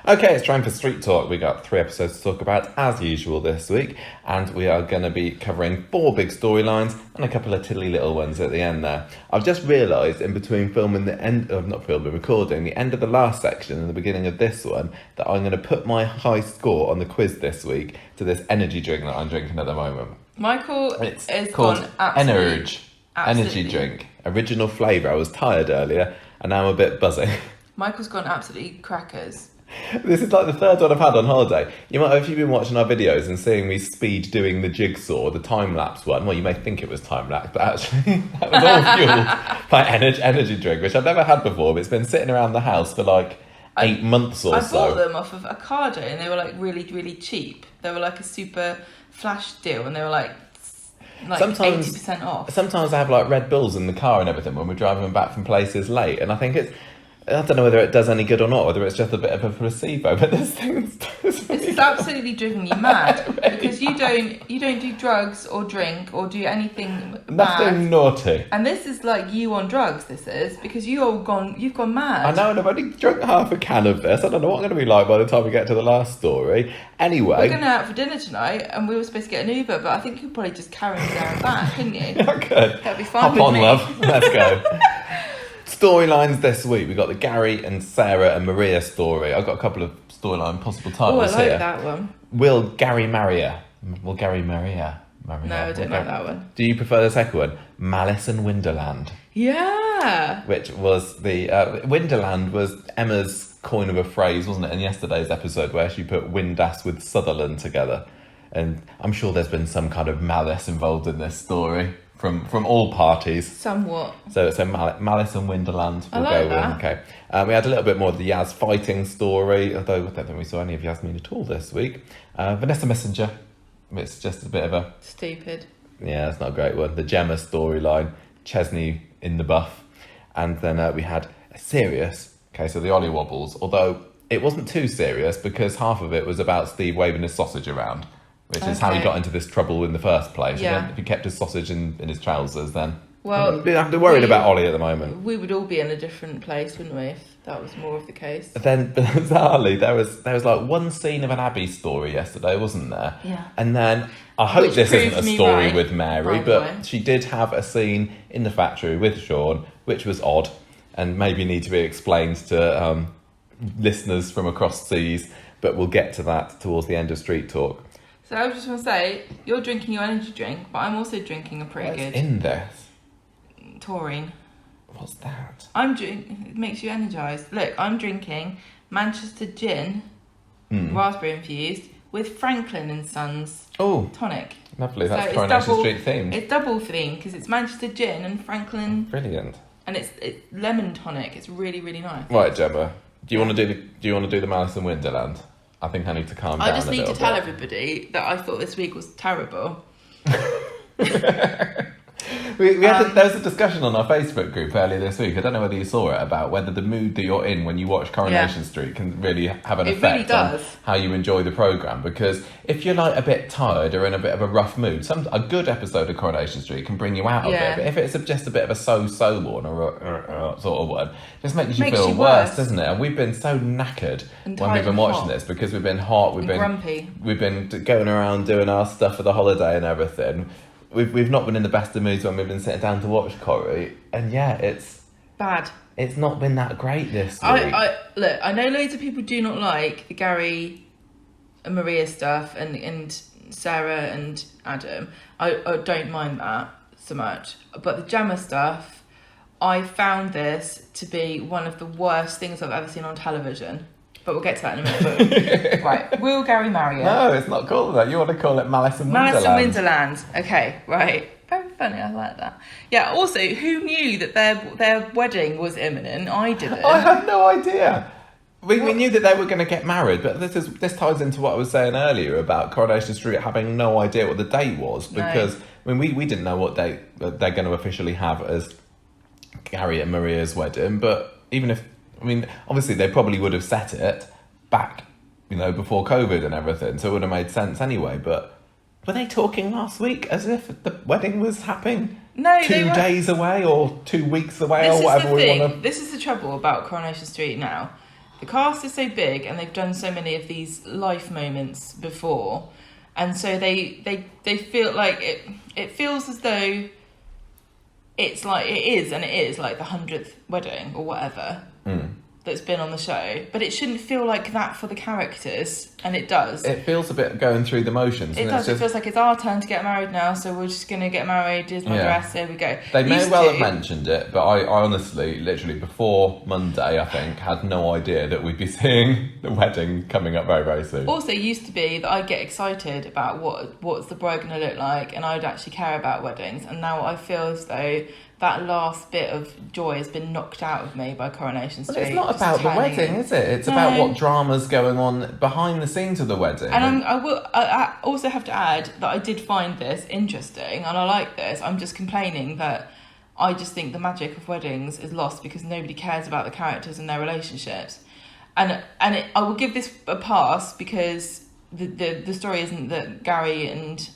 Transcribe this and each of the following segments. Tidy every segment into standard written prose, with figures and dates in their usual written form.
Okay, it's time for Street Talk. We got 3 episodes to talk about as usual this week, and we are going to be covering 4 big storylines and a couple of tiddly little ones at the end there. I've just realised in between recording the end of the last section and the beginning of this one that I'm going to put my high score on the quiz this week to this energy drink that I'm drinking at the moment. Michael It's is called gone absolutely, Energy drink. Original flavour. I was tired earlier and now I'm a bit buzzing. Michael's gone absolutely crackers. This is like the 3rd one I've had on holiday. You might have, if you've been watching our videos and seeing me speed doing the jigsaw, the time-lapse one, well, you may think it was time-lapse, but actually that was all fueled by energy drink, which I've never had before, but it's been sitting around the house for like 8 months or so. I bought them off of Ocado and they were like really, really cheap. They were like a super flash deal and they were like sometimes 80% off. Sometimes I have like Red Bulls in the car and everything when we're driving back from places late, and I think I don't know whether it does any good or not, whether it's just a bit of a placebo, but this is absolutely driven you mad because you don't do drugs or drink or do anything nothing bad. Naughty. And this is like you on drugs. This is because you've gone mad. I know, and I've only drunk half a can of this. I don't know what I'm going to be like by the time we get to the last story. Anyway, we're going out for dinner tonight, and we were supposed to get an Uber, but I think you'll probably just carry me there and back, couldn't you? I could. That'd be fun. Hop with on, me. love. Let's go. Storylines this week. We've got the Gary and Sarah and Maria story. I've got a couple of storyline possible titles I like here. that one. Will Gary marry her? Will Gary marry her? No, I don't like that one. Do you prefer the second one? Malice and Winderland. Yeah. Which was the... Winderland was Emma's coin of a phrase, wasn't it, in yesterday's episode where she put Windass with Sutherland together. And I'm sure there's been some kind of malice involved in this story. From all parties. Somewhat. So Malice and Winderland will like go that. in. Okay. We had a little bit more of the Yaz fighting story, although I don't think we saw any of Yasmin at all this week. Vanessa Messenger. It's just a bit of a... Stupid. Yeah, that's not a great one. The Gemma storyline. Chesney in the buff. And then we had a serious case of the Ollie Wobbles, although it wasn't too serious because half of it was about Steve waving his sausage around. Which is how he got into this trouble in the first place. Yeah. If he kept his sausage in his trousers, then... Well, I'm worried about Ollie at the moment. We would all be in a different place, wouldn't we, if that was more of the case? Then, bizarrely, there was like one scene of an Abbey story yesterday, wasn't there? Yeah. And then, I hope Which this isn't a story right, with Mary, but she did have a scene in the factory with Sean, which was odd, and maybe need to be explained to listeners from across seas, but we'll get to that towards the end of Street Talk. So I was just want to say, you're drinking your energy drink, but I'm also drinking a pretty What's good... in this? Taurine. What's that? It makes you energised. Look, I'm drinking Manchester Gin, raspberry infused, with Franklin and Sons tonic. Lovely, that's so Coronation Street themed. It's double themed because it's Manchester Gin and Franklin. Brilliant. And it's lemon tonic. It's really, really nice. Right, Gemma. Do you want to do the Malice and Winderland? I think I need to calm down a I just need to bit. tell everybody that I thought this week was terrible. There was a discussion on our Facebook group earlier this week. I don't know whether you saw it, about whether the mood that you're in when you watch Coronation Street can really have an effect on how you enjoy the programme. Because if you're like a bit tired or in a bit of a rough mood, a good episode of Coronation Street can bring you out of it. But if it's just a bit of a so-so one or sort of one, it just makes you feel worse, doesn't it? And we've been so knackered when we've been watching this because we've been hot, we've been grumpy, we've been going around doing our stuff for the holiday and everything. We've not been in the best of moods when we've been sitting down to watch Corrie, and it's bad. It's not been that great this week. Look, I know loads of people do not like the Gary and Maria stuff and Sarah and Adam. I don't mind that so much, but the Gemma stuff, I found this to be one of the worst things I've ever seen on television. But we'll get to that in a minute. Right, will Gary marry her? No, it's not called that. You want to call it Malice and Winderland. Malice and Winderland. Okay, right. Very funny, I like that. Yeah, also, who knew that their wedding was imminent? I didn't. I had no idea. We knew that they were going to get married, but this ties into what I was saying earlier about Coronation Street having no idea what the date was. Because, we didn't know what date they're going to officially have as Gary and Maria's wedding, but even if... obviously they probably would have set it back, before COVID and everything, so it would have made sense anyway, but were they talking last week as if the wedding was happening 2 days away or 2 weeks away or whatever we want to... This is the trouble about Coronation Street now. the cast is so big and they've done so many of these life moments before, and so they feel like it feels as though it's like it is like the 100th wedding or whatever that's been on the show, but it shouldn't feel like that for the characters, and it does. It feels a bit going through the motions. It does. It feels like it's our turn to get married now, so we're just going to get married. Here's my dress. Here we go. They may well have mentioned it, but I honestly, literally before Monday, I think, had no idea that we'd be seeing the wedding coming up very, very soon. Also, it used to be that I'd get excited about what's the bride going to look like, and I'd actually care about weddings, and now I feel as though that last bit of joy has been knocked out of me by Coronation Street. But it's not about the wedding, is it? It's about what drama's going on behind the scenes of the wedding. And I also have to add that I did find this interesting, and I like this. I'm just complaining that I just think the magic of weddings is lost because nobody cares about the characters and their relationships. I will give this a pass because the story isn't that Gary and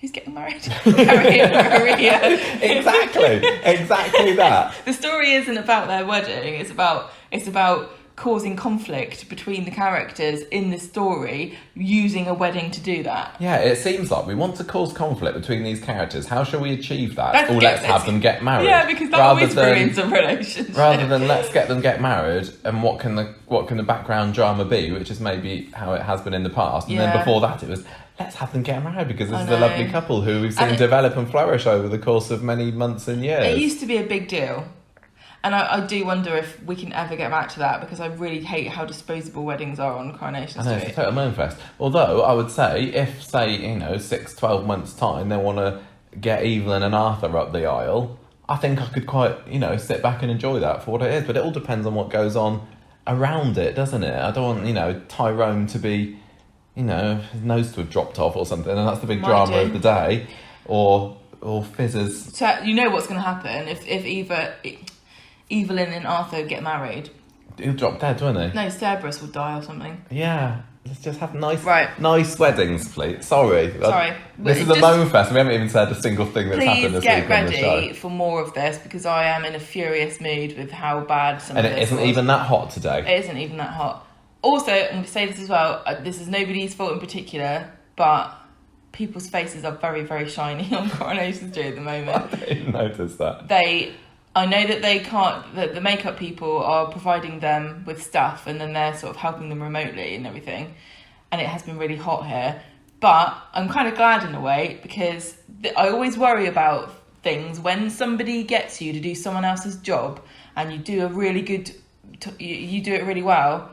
who's getting married? Gary and Maria. Exactly that. The story isn't about their wedding. It's about causing conflict between the characters in the story, using a wedding to do that. Yeah, it seems like we want to cause conflict between these characters. How shall we achieve that? Let's have them get married. Yeah, because that always ruins a relationship. Rather than let's get them get married, and what can the background drama be, which is maybe how it has been in the past. And then before that it was, let's have them get married because this is a lovely couple who we've seen develop and flourish over the course of many months and years. It used to be a big deal. And I do wonder if we can ever get back to that, because I really hate how disposable weddings are on Coronation Street. I know, it's a total moanfest. Although, I would say, if, say, 6-12 months' time, they want to get Evelyn and Arthur up the aisle, I think I could quite, sit back and enjoy that for what it is. But it all depends on what goes on around it, doesn't it? I don't want, Tyrone to be, his nose to have dropped off or something, and that's the big drama of the day. Or fizzes. So, what's going to happen if Evelyn and Arthur get married. He'll drop dead, won't he? No, Cerberus will die or something. Yeah, let's just have nice weddings, please. Sorry. This is a moan fest. We haven't even said a single thing that's happened this week on the show. Please get ready for more of this, because I am in a furious mood with how bad some of this was. And it isn't even that hot today. It isn't even that hot. Also, I'm going to say this as well, this is nobody's fault in particular, but people's faces are very, very shiny on Coronation Street at the moment. I didn't notice that. I know that that the makeup people are providing them with stuff, and then they're sort of helping them remotely and everything. And it has been really hot here. But I'm kind of glad in a way, because I always worry about things when somebody gets you to do someone else's job and you do a really good, you do it really well,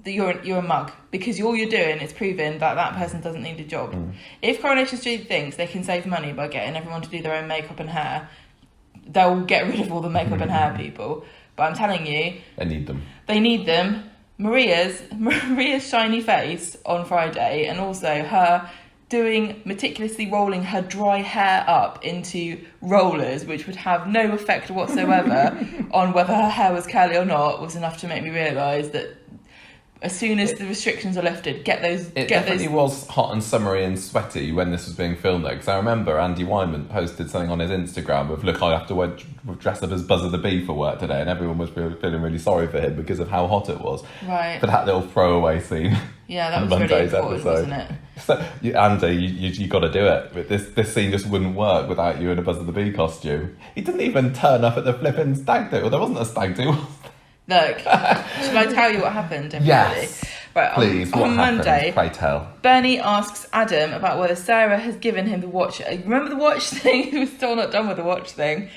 that you're a mug, because all you're doing is proving that person doesn't need a job. If Coronation Street thinks they can save money by getting everyone to do their own makeup and hair, they'll get rid of all the makeup and hair people. But I'm telling you, they need them. Maria's shiny face on Friday, and also her meticulously rolling her dry hair up into rollers, which would have no effect whatsoever on whether her hair was curly or not, was enough to make me realise that as soon as the restrictions are lifted, get those. It definitely was hot and summery and sweaty when this was being filmed, though, because I remember Andy Wyman posted something on his Instagram of, look, I have to dress up as Buzzer the Bee for work today, and everyone was feeling really sorry for him because of how hot it was. Right. For that little throwaway scene. Yeah, that was Monday's really important, wasn't it? So, Andy, you got to do it. This scene just wouldn't work without you in a Buzzer the Bee costume. He didn't even turn up at the flipping stag do. Well, there wasn't a stag do. Look, shall I tell you what happened, everybody? Yes, right, please, on Monday, pray tell. Bernie asks Adam about whether Sarah has given him the watch. Remember the watch thing? We're still not done with the watch thing.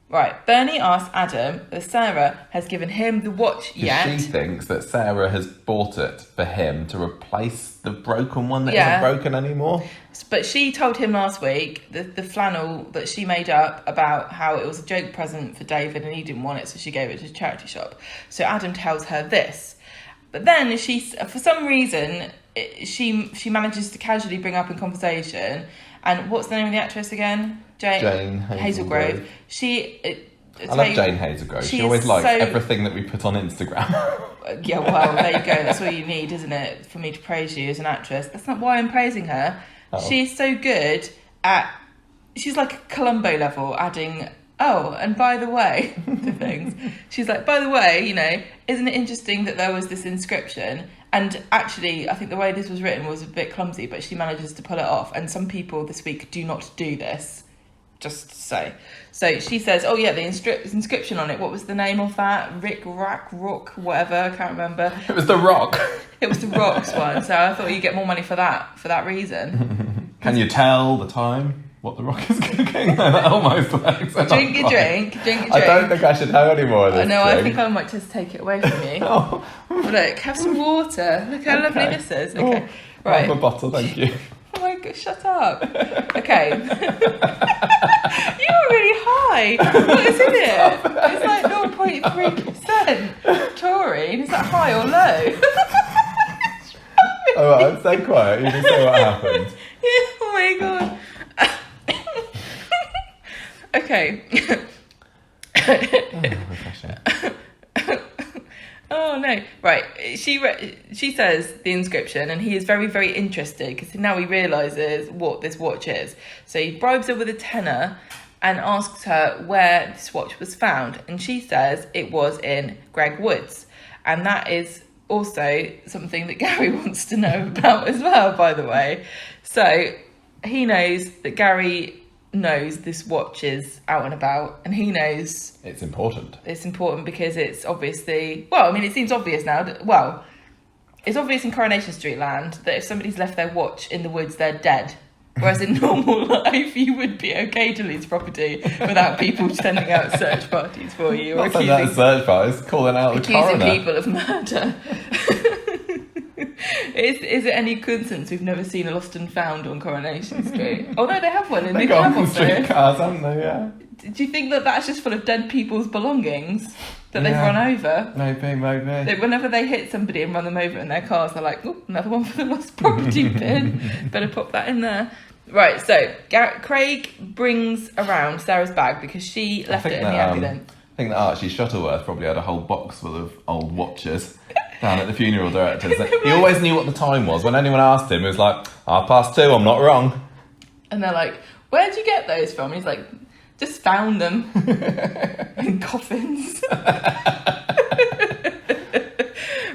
Right, Bernie asks Adam whether Sarah has given him the watch yet. She thinks that Sarah has bought it for him to replace the broken one that isn't broken anymore. But she told him last week, the flannel that she made up, about how it was a joke present for David and he didn't want it, so she gave it to a charity shop. So Adam tells her this. But then for some reason, she manages to casually bring up in conversation, and what's the name of the actress again? Jane Hazelgrove. I love Jane Hazelgrove. She always likes everything that we put on Instagram. Yeah, well, there you go. That's all you need, isn't it, for me to praise you as an actress? That's not why I'm praising her. Oh. She's so good at... She's like a Columbo level, adding oh, and by the way, to things. She's like, by the way, isn't it interesting that there was this inscription? And actually, I think the way this was written was a bit clumsy, but she manages to pull it off. And some people this week do not do this, just to say. So she says, oh yeah, the inscription on it, what was the name of that? Rick, Rack, Rook, whatever, I can't remember. It was the Rock. It was the Rocks one, so I thought you'd get more money for that reason. Can you tell the time? What the Rock is cooking? That almost works. Drink your drink. I don't think I should have any more of this. No, I think I might just take it away from you. Oh. Look, have some water. Look how lovely this is. Okay, oh, right. Have a bottle, thank you. Oh my God, shut up. Okay. You were really high. What is in it? It's like 0.3% taurine. Is that high or low? Oh, right, stay quiet. You can say what happened. Oh my God. Okay. Oh no. Right. She says the inscription, and he is very, very interested because now he realises what this watch is. So he bribes her with a tenner and asks her where this watch was found, and she says it was in Greg Woods, and that is also something that Gary wants to know about as well, by the way. So he knows that Gary knows this watch is out and about, and he knows it's important because it's obviously, well, I mean, it seems obvious now that, it's obvious in Coronation Street land that if somebody's left their watch in the woods, they're dead, whereas in normal life you would be okay to lose property without people sending out search parties for you, or sending out search parties, calling out the coroner, accusing people of murder. Is it any coincidence we've never seen a lost and found on Coronation Street? Although they have one in the Camel street cars, haven't they? Yeah. Do you think that that's just full of dead people's belongings that they've run over? Maybe. Whenever they hit somebody and run them over in their cars, they're like, oh, another one for the lost property bin. Better pop that in there. Right, so Craig brings around Sarah's bag because she left it in the ambulance. I think that Archie Shuttleworth probably had a whole box full of old watches down at the funeral director's. He always knew what the time was. When anyone asked him, he was like, 2:30, I'm not wrong. And they're like, where'd you get those from? He's like, just found them in coffins.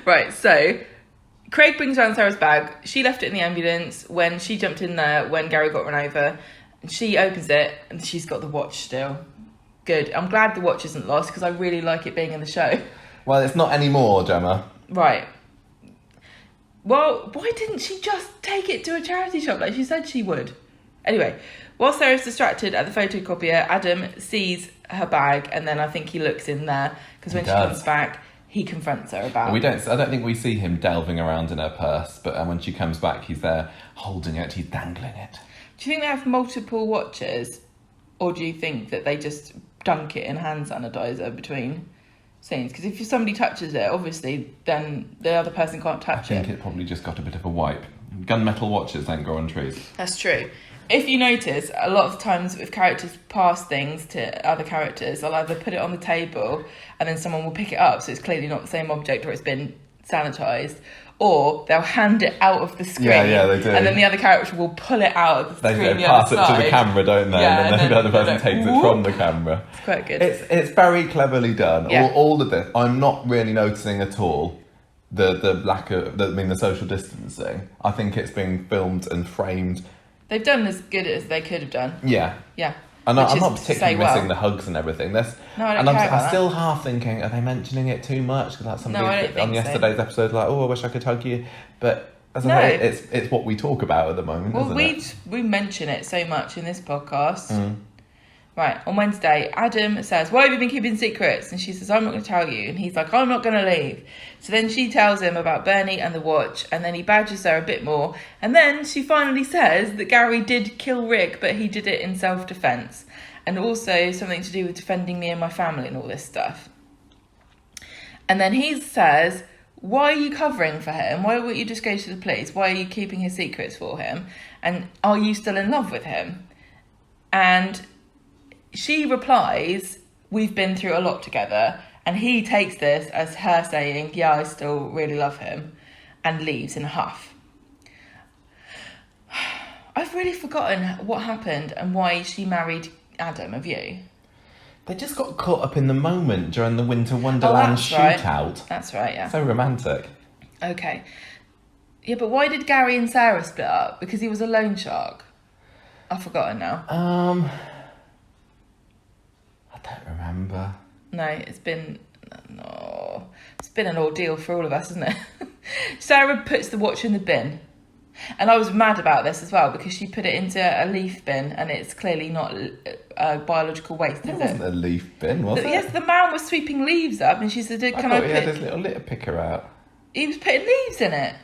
Right, so Craig brings around Sarah's bag. She left it in the ambulance when she jumped in there when Gary got run over. And she opens it and she's got the watch still. Good. I'm glad the watch isn't lost because I really like it being in the show. Well, it's not anymore, Gemma. Right. Well, why didn't she just take it to a charity shop like she said she would? Anyway, while Sarah's distracted at the photocopier, Adam sees her bag, and then I think he looks in there because when she comes back, he confronts her about. I don't think we see him delving around in her purse, but when she comes back, he's there holding it, he's dangling it. Do you think they have multiple watches, or do you think that they just dunk it in hand sanitizer between scenes? Because if somebody touches it, obviously, then the other person can't touch it. I think it probably just got a bit of a wipe. Gunmetal watches don't grow on trees. That's true. If you notice, a lot of times if characters pass things to other characters, they'll either put it on the table and then someone will pick it up, so it's clearly not the same object or it's been sanitised, or they'll hand it out of the screen. Yeah, they do. And then the other character will pull it out of the screen. They pass it to the camera, don't they? Yeah, and then the other person takes it from the camera. It's quite good. It's very cleverly done. Yeah. All of this, I'm not really noticing at all the lack of, the social distancing. I think it's being filmed and framed. They've done as good as they could have done. Yeah. Yeah. I'm not particularly missing the hugs and everything. No, I don't care about I'm still half thinking, are they mentioning it too much? Because like somebody on yesterday's episode, like, oh, I wish I could hug you. But as I say, it's what we talk about at the moment, isn't it? We mention it so much in this podcast. Mm. Right, on Wednesday, Adam says, why have you been keeping secrets? And she says, I'm not going to tell you. And he's like, I'm not going to leave. So then she tells him about Bernie and the watch, and then he badgers her a bit more. And then she finally says that Gary did kill Rick, but he did it in self-defence. And also something to do with defending me and my family and all this stuff. And then he says, why are you covering for him? Why won't you just go to the police? Why are you keeping his secrets for him? And are you still in love with him? And she replies, we've been through a lot together. And he takes this as her saying, yeah, I still really love him, and leaves in a huff. I've really forgotten what happened and why she married Adam, have you? They just got caught up in the moment during the Winter Wonderland shootout. Right. That's right, yeah. So romantic. Okay. Yeah, but why did Gary and Sarah split up? Because he was a loan shark. I've forgotten now. I don't remember. No, it's been an ordeal for all of us, isn't it? Sarah puts the watch in the bin. And I was mad about this as well because she put it into a leaf bin and it's clearly not biological waste, is it? It wasn't a leaf bin, was it? Yes, the man was sweeping leaves up and she said, I thought he had his little litter picker out. He was putting leaves in it.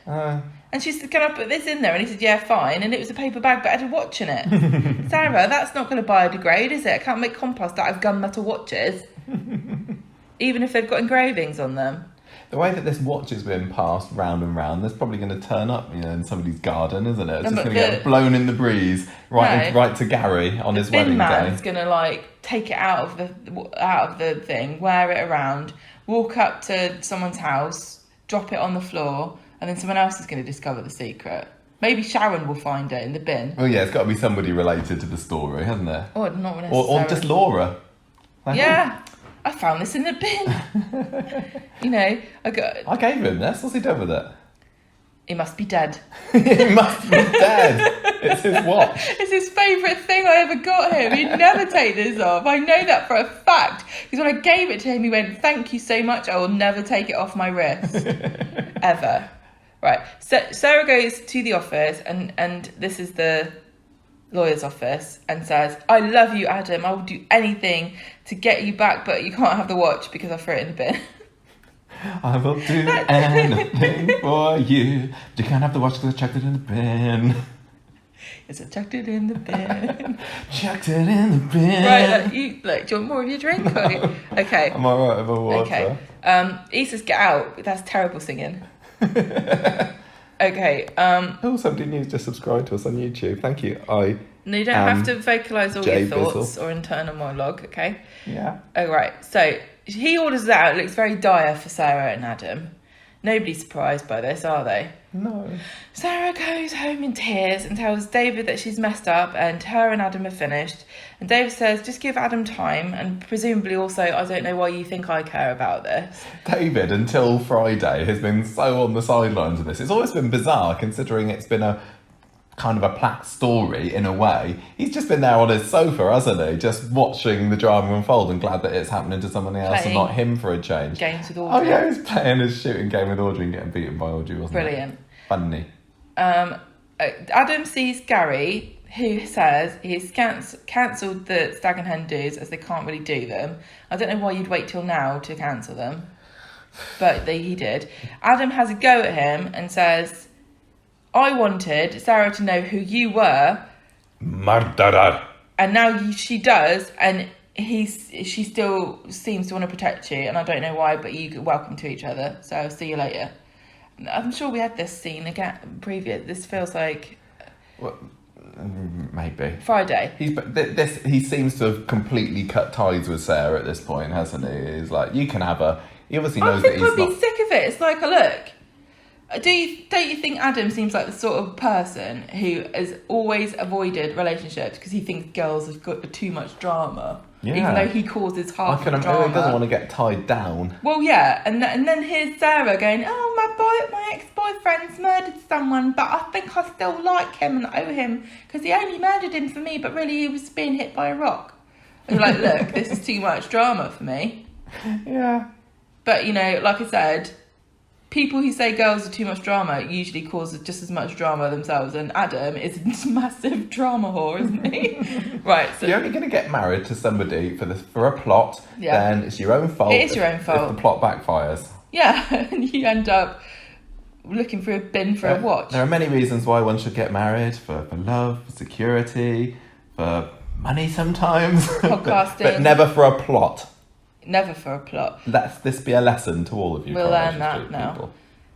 And she said, can I put this in there? And he said, yeah, fine. And it was a paper bag, but it had a watch in it. Sarah, that's not going to biodegrade, is it? I can't make compost out of gunmetal watches. Even if they've got engravings on them. The way that this watch has been passed round and round, that's probably going to turn up, in somebody's garden, isn't it? It's just going to get blown in the breeze right to Gary on his wedding day. The bin man's going to take it out of the thing, wear it around, walk up to someone's house, drop it on the floor, and then someone else is going to discover the secret. Maybe Sharon will find it in the bin. Oh yeah, it's got to be somebody related to the story, hasn't there? Oh, not necessarily. Or just Laura. Yeah. I found this in the bin. I gave him this. What's he done with it? He must be dead. He must be dead. It's his watch. It's his favourite thing I ever got him. He'd never take this off. I know that for a fact. Because when I gave it to him, he went, thank you so much. I will never take it off my wrist. Ever. Right. So Sarah goes to the office and this is the lawyer's office and says, I love you, Adam. I will do anything to get you back, but you can't have the watch because I threw it in the bin. I will do anything for you. But you can't have the watch because I chucked it in the bin. Yes, I chucked it in the bin. Chucked it in the bin. Right, do you want more of your drink? Okay. I'm alright with a water. Okay. He says, get out. That's terrible singing. Okay. Somebody needs to subscribe to us on YouTube. Thank you. No, you don't have to vocalise all your thoughts or internal monologue, okay? Yeah. Oh, right. So he orders it out. It looks very dire for Sarah and Adam. Nobody's surprised by this, are they? No. Sarah goes home in tears and tells David that she's messed up and her and Adam are finished. And David says, just give Adam time, and presumably also, I don't know why you think I care about this. David, until Friday, has been so on the sidelines of this. It's always been bizarre, considering it's been a kind of a plaque story in a way. He's just been there on his sofa, hasn't he? Just watching the drama unfold and glad that it's happening to someone else and not him for a change. Games with Audrey. Oh yeah, he was playing his shooting game with Audrey and getting beaten by Audrey, wasn't Brilliant. it? Funny. Adam sees Gary, who says he's cancelled the stag and hen do's as they can't really do them. I don't know why you'd wait till now to cancel them, but he did. Adam has a go at him and says, I wanted Sarah to know who you were. Murderer. And now she does, and she still seems to want to protect you, and I don't know why, but you welcome to each other, so I'll see you later. I'm sure we had this scene again previous. This feels like... Well, maybe. Friday. He seems to have completely cut ties with Sarah at this point, hasn't he? He's like, you can have her. He obviously knows that he's not... I think I'd be sick of it. It's like, look... Don't you think Adam seems like the sort of person who has always avoided relationships because he thinks girls have got too much drama, even though he causes half the drama. He doesn't want to get tied down. Well, yeah, and then here's Sarah going, "Oh, my ex-boyfriend's murdered someone, but I think I still like him and owe him because he only murdered him for me, but really he was being hit by a rock." And you're like, look, this is too much drama for me. Yeah, but like I said. People who say girls are too much drama usually cause just as much drama themselves, and Adam is a massive drama whore, isn't he? Right. So you're only going to get married to somebody for a plot, then it's your own fault. It is your own fault if the plot backfires. Yeah, and you end up looking for a bin for a watch. There are many reasons why one should get married: for love, for security, for money sometimes, podcasting, but never for a plot. Never for a plot. Let this be a lesson to all of you. We'll learn that now. People.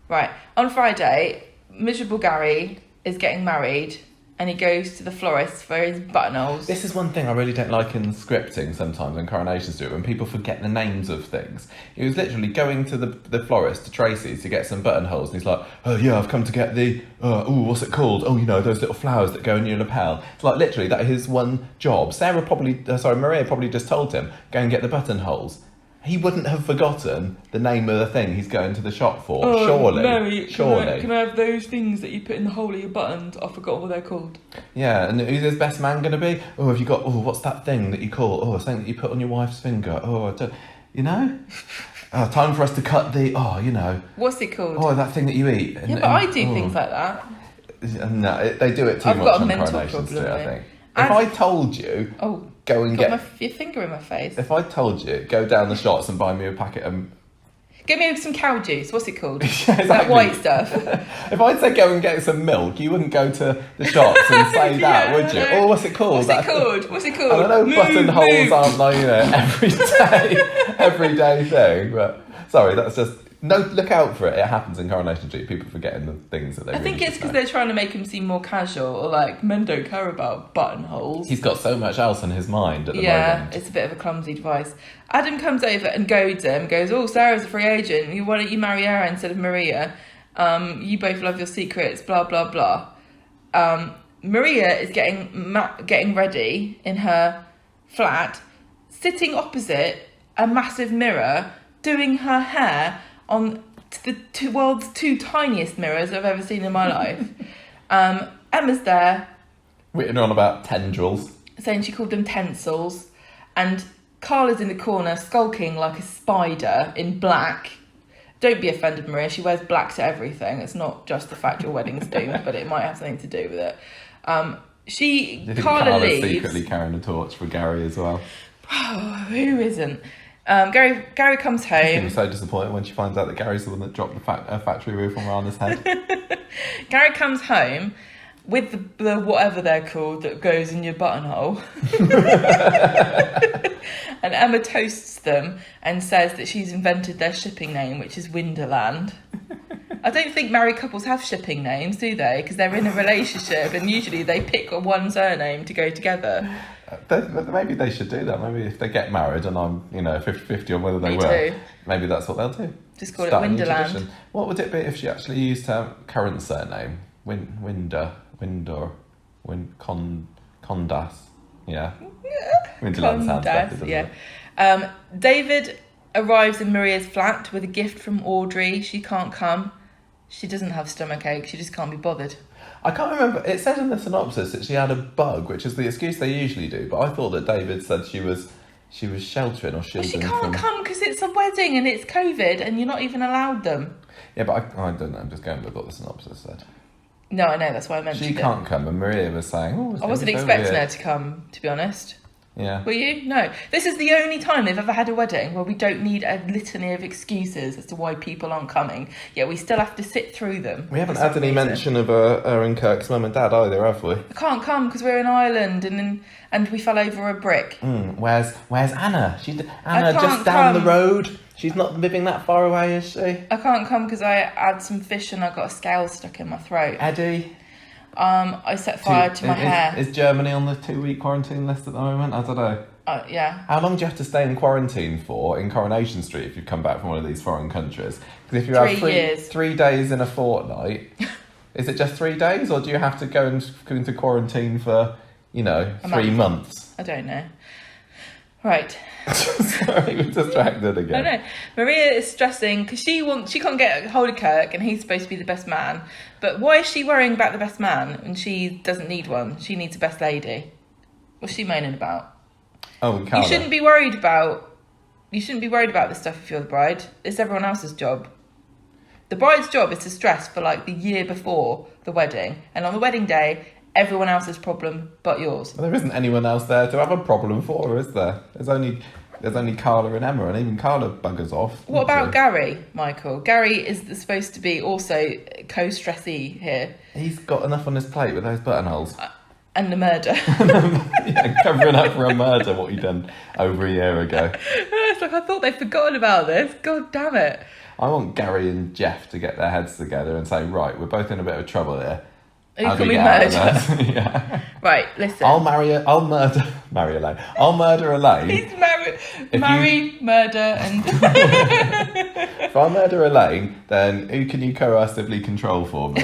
Right. On Friday, miserable Gary is getting married and he goes to the florist for his buttonholes. This is one thing I really don't like in scripting sometimes in Coronation Street, when people forget the names of things. He was literally going to the florist, to Tracy's, to get some buttonholes, and he's like, oh yeah, I've come to get the, what's it called? Oh, you know, those little flowers that go in your lapel. It's like, literally, that is his one job. Maria probably just told him, go and get the buttonholes. He wouldn't have forgotten the name of the thing he's going to the shop for, surely. Mary, can I have those things that you put in the hole of your buttons? I forgot what they're called. Yeah, and who's his best man going to be? Oh, have you got, what's that thing that you call? Oh, something that you put on your wife's finger. Oh, I don't, you know? Time for us to cut the, you know. What's it called? Oh, that thing that you eat. But I do things like that. No, they do it too much on Coronation Street, I think. If I told you... Go and get your finger in my face. If I told you, go down the shops and buy me a packet of... Get me some cow juice. What's it called? Yeah, exactly. That white stuff. If I'd say go and get some milk, you wouldn't go to the shops and say that, would you? Oh, what's it called? What's it called? I don't know, buttonholes aren't like, you know, everyday thing, but sorry, that's just... No, look out for it. It happens in Coronation Street. People forgetting the things that they. I think it's because they're trying to make him seem more casual, or like men don't care about buttonholes. He's got so much else in his mind at the moment. Yeah, it's a bit of a clumsy device. Adam comes over and goads him. Goes, "Oh, Sarah's a free agent. Why don't you marry her instead of Maria? You both love your secrets. Blah blah blah." Maria is getting ready in her flat, sitting opposite a massive mirror, doing her hair on the world's two tiniest mirrors I've ever seen in my life. Emma's there. Written on about tendrils. Saying she called them tensils. And Carla's in the corner, skulking like a spider in black. Don't be offended, Maria. She wears black to everything. It's not just the fact your wedding's doomed, but it might have something to do with it. Carla leaves. Secretly carrying a torch for Gary as well. Oh, who isn't? Gary comes home. She's going to be so disappointed when she finds out that Gary's the one that dropped the factory roof on Rana's head. Gary comes home with the whatever they're called that goes in your buttonhole. And Emma toasts them and says that she's invented their shipping name, which is Winderland. I don't think married couples have shipping names, do they? Because they're in a relationship and usually they pick one surname to go together. Maybe they should do that. Maybe if they get married and I'm, 50-50 on whether they will, maybe that's what they'll do. Just call it Winderland. What would it be if she actually used her current surname? Condas. Yeah. Winderland sounds better, doesn't it? David arrives in Maria's flat with a gift from Audrey. She can't come. She doesn't have stomachache. She just can't be bothered. I can't remember. It said in the synopsis that she had a bug, which is the excuse they usually do. But I thought that David said she was sheltering or shielding. She can't come because it's a wedding and it's COVID and you're not even allowed them. Yeah, but I don't know. I'm just going with what the synopsis said. No, I know. That's why I mentioned she can't come, and Maria was saying, I wasn't expecting her to come, to be honest. Yeah. Were you? No. This is the only time they've ever had a wedding where we don't need a litany of excuses as to why people aren't coming. Yet we still have to sit through them. We haven't had any mention of her and Kirk's mum and dad either, have we? I can't come because we're in Ireland and we fell over a brick. Where's Anna? Anna just down the road. She's not living that far away, is she? I can't come because I had some fish and I got a scale stuck in my throat. Eddie? I set fire to my hair. Is Germany on the 2-week quarantine list at the moment? I don't know. Yeah. How long do you have to stay in quarantine for in Coronation Street if you come back from one of these foreign countries? Because if you have 3 years. 3 days in a fortnight, is it just 3 days, or do you have to go into quarantine for 3 months? I don't know. Right. Sorry, we're distracted again. I know. Maria is stressing because she can't get a hold of Kirk and he's supposed to be the best man. But why is she worrying about the best man when she doesn't need one? She needs a best lady. What's she moaning about? Oh, and Carla. You shouldn't be worried about this stuff if you're the bride. It's everyone else's job. The bride's job is to stress for like the year before the wedding, and on the wedding day, everyone else's problem but yours. Well, there isn't anyone else there to have a problem for, is there? There's only Carla and Emma, and even Carla buggers off. What about Gary, Michael? Gary is supposed to be also co-stressy here. He's got enough on his plate with those buttonholes. And the murder. Yeah, covering up for a murder, what he done over a year ago. It's like, I thought they'd forgotten about this. God damn it. I want Gary and Geoff to get their heads together and say, right, we're both in a bit of trouble here. Who can we murder? Yeah. Right, listen. I'll murder Elaine. I'll murder Elaine. He's murder, and... If I murder Elaine, then who can you coercively control for me?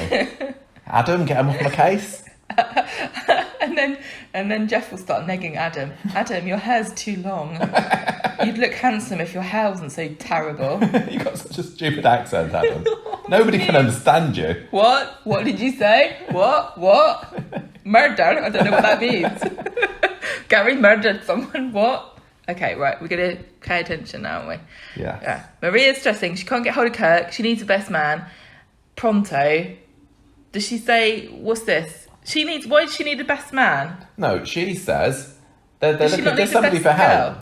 Adam, get him off my case. and then Geoff will start negging Adam. Adam, your hair's too long. You'd look handsome if your hair wasn't so terrible. You got such a stupid accent, Adam. Nobody can understand you. What? What did you say? What? Murder? I don't know what that means. Gary murdered someone. What? Okay, right. We're going to pay attention now, aren't we? Yeah. Maria's stressing. She can't get hold of Kirk. She needs a best man. Pronto. Does she say, what's this? Why does she need a best man? No, she says they're looking for somebody for help.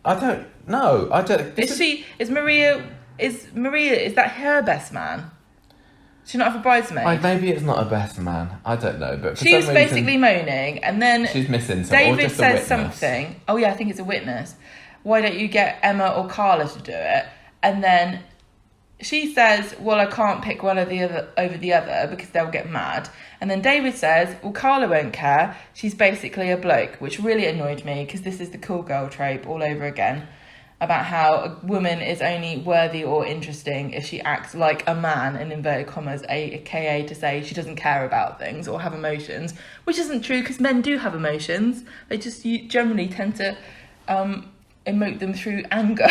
I don't know. Is Maria, is that her best man? Does she not have a bridesmaid? Maybe it's not a best man. I don't know. But for she's some basically moaning, and then she's missing something. David says something. Oh yeah, I think it's a witness. Why don't you get Emma or Carla to do it? And then she says, well, I can't pick one or the other over the other because they'll get mad. And then David says, well, Carla won't care. She's basically a bloke, which really annoyed me because this is the cool girl trope all over again about how a woman is only worthy or interesting if she acts like a man, in inverted commas, aka to say she doesn't care about things or have emotions, which isn't true because men do have emotions. They just generally tend to emote them through anger.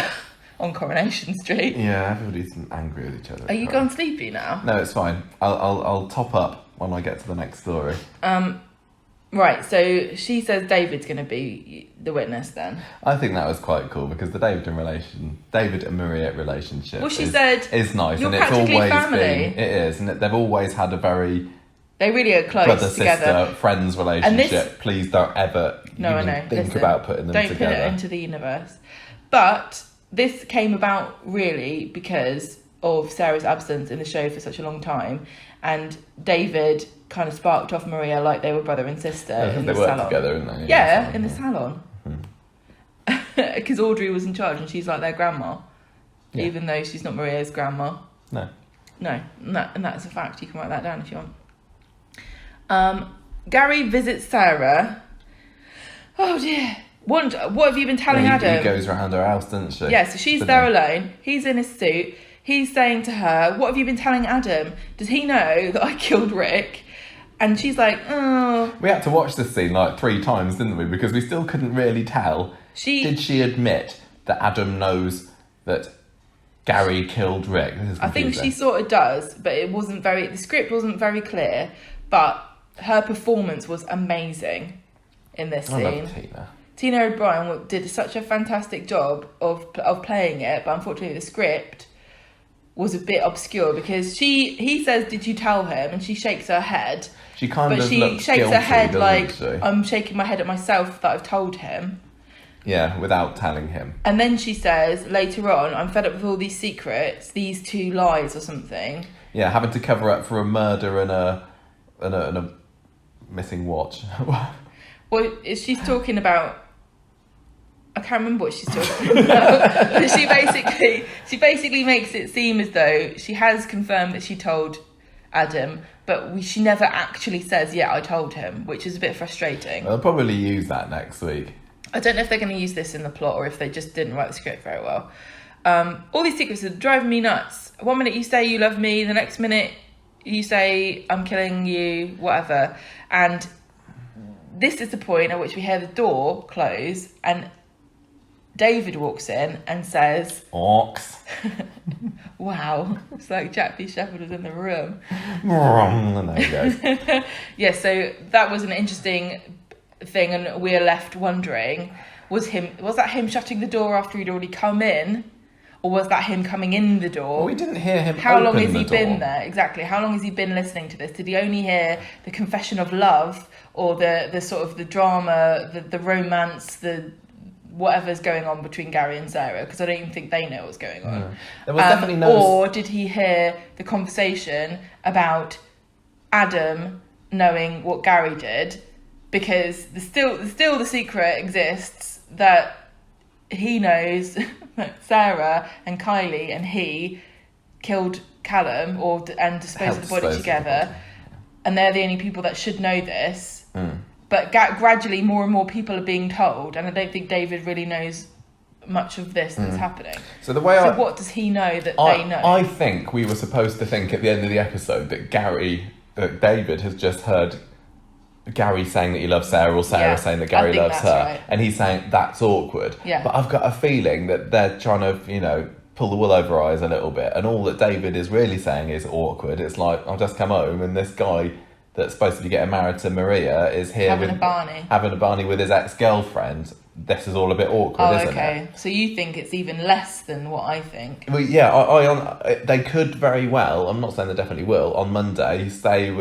On Coronation Street. Yeah, everybody's angry with each other. Are you gone sleepy now? No, it's fine. I'll top up when I get to the next story. Right, so she says David's going to be the witness then. I think that was quite cool because the David and Maria relationship. Well, she said is nice, you're and it's practically always family. It is, and they've always had a very. They really are close brother, together. sister, friends relationship. Please don't ever think about putting them together. Don't put it into the universe. But this came about really because of Sarah's absence in the show for such a long time, and David kind of sparked off Maria like they were brother and sister in the salon. They worked together, didn't they? Yeah, in the salon. Because Audrey was in charge and she's like their grandma, even though she's not Maria's grandma. No, and that's a fact. You can write that down if you want. Gary visits Sarah. Oh dear. What have you been telling Adam? He goes around her house, doesn't she? Yeah, so she's there alone. He's in his suit. He's saying to her, what have you been telling Adam? Does he know that I killed Rick? And she's like, oh. We had to watch this scene like 3 times, didn't we? Because we still couldn't really tell. Did she admit that Adam knows that Gary killed Rick? I think she sort of does, but the script wasn't very clear, but her performance was amazing in this scene. I love Tina. Tina O'Brien did such a fantastic job of playing it, but unfortunately the script was a bit obscure because he says, "Did you tell him?" and she shakes her head. She shakes guilty, her head like she? I'm shaking my head at myself that I've told him. Yeah, without telling him. And then she says later on, "I'm fed up with all these secrets, these 2 lies or something." Yeah, having to cover up for a murder and a missing watch. Well, she's talking about. I can't remember what she's talking about. But she basically makes it seem as though she has confirmed that she told Adam, but she never actually says, "Yeah, I told him," which is a bit frustrating. They'll probably use that next week. I don't know if they're going to use this in the plot or if they just didn't write the script very well. All these secrets are driving me nuts. 1 minute you say you love me, the next minute you say I'm killing you, whatever. And this is the point at which we hear the door close and David walks in and says, "Awks." Wow, it's like Jack B. Shepherd was in the room. And there he goes. Yeah, so that was an interesting thing, and we're left wondering: was that him shutting the door after he'd already come in, or was that him coming in the door? Well, we didn't hear him. How long has he door. been there? Exactly. How long has he been listening to this? Did he only hear the confession of love, or the sort of the drama, the romance, the whatever's going on between Gary and Sarah? Because I don't even think they know what's going on. No. There was definitely no. Or did he hear the conversation about Adam knowing what Gary did? Because still the secret exists that he knows that Sarah and Kylie and he killed Callum and disposed of the body together. and they're the only people that should know this. But gradually more and more people are being told, and I don't think David really knows much of this that's happening. So what does he know that they know? I think we were supposed to think at the end of the episode that David has just heard Gary saying that he loves Sarah, or Sarah saying that Gary loves her, right. And he's saying that's awkward. Yeah. But I've got a feeling that they're trying to, pull the wool over our eyes a little bit, and all that David is really saying is awkward. It's like, I've just come home and this guy that's supposed to be getting married to Maria is here having a Barney with his ex-girlfriend. This is all a bit awkward, isn't it? So you think it's even less than what I think? Well, yeah, they could very well, I'm not saying they definitely will, on Monday say,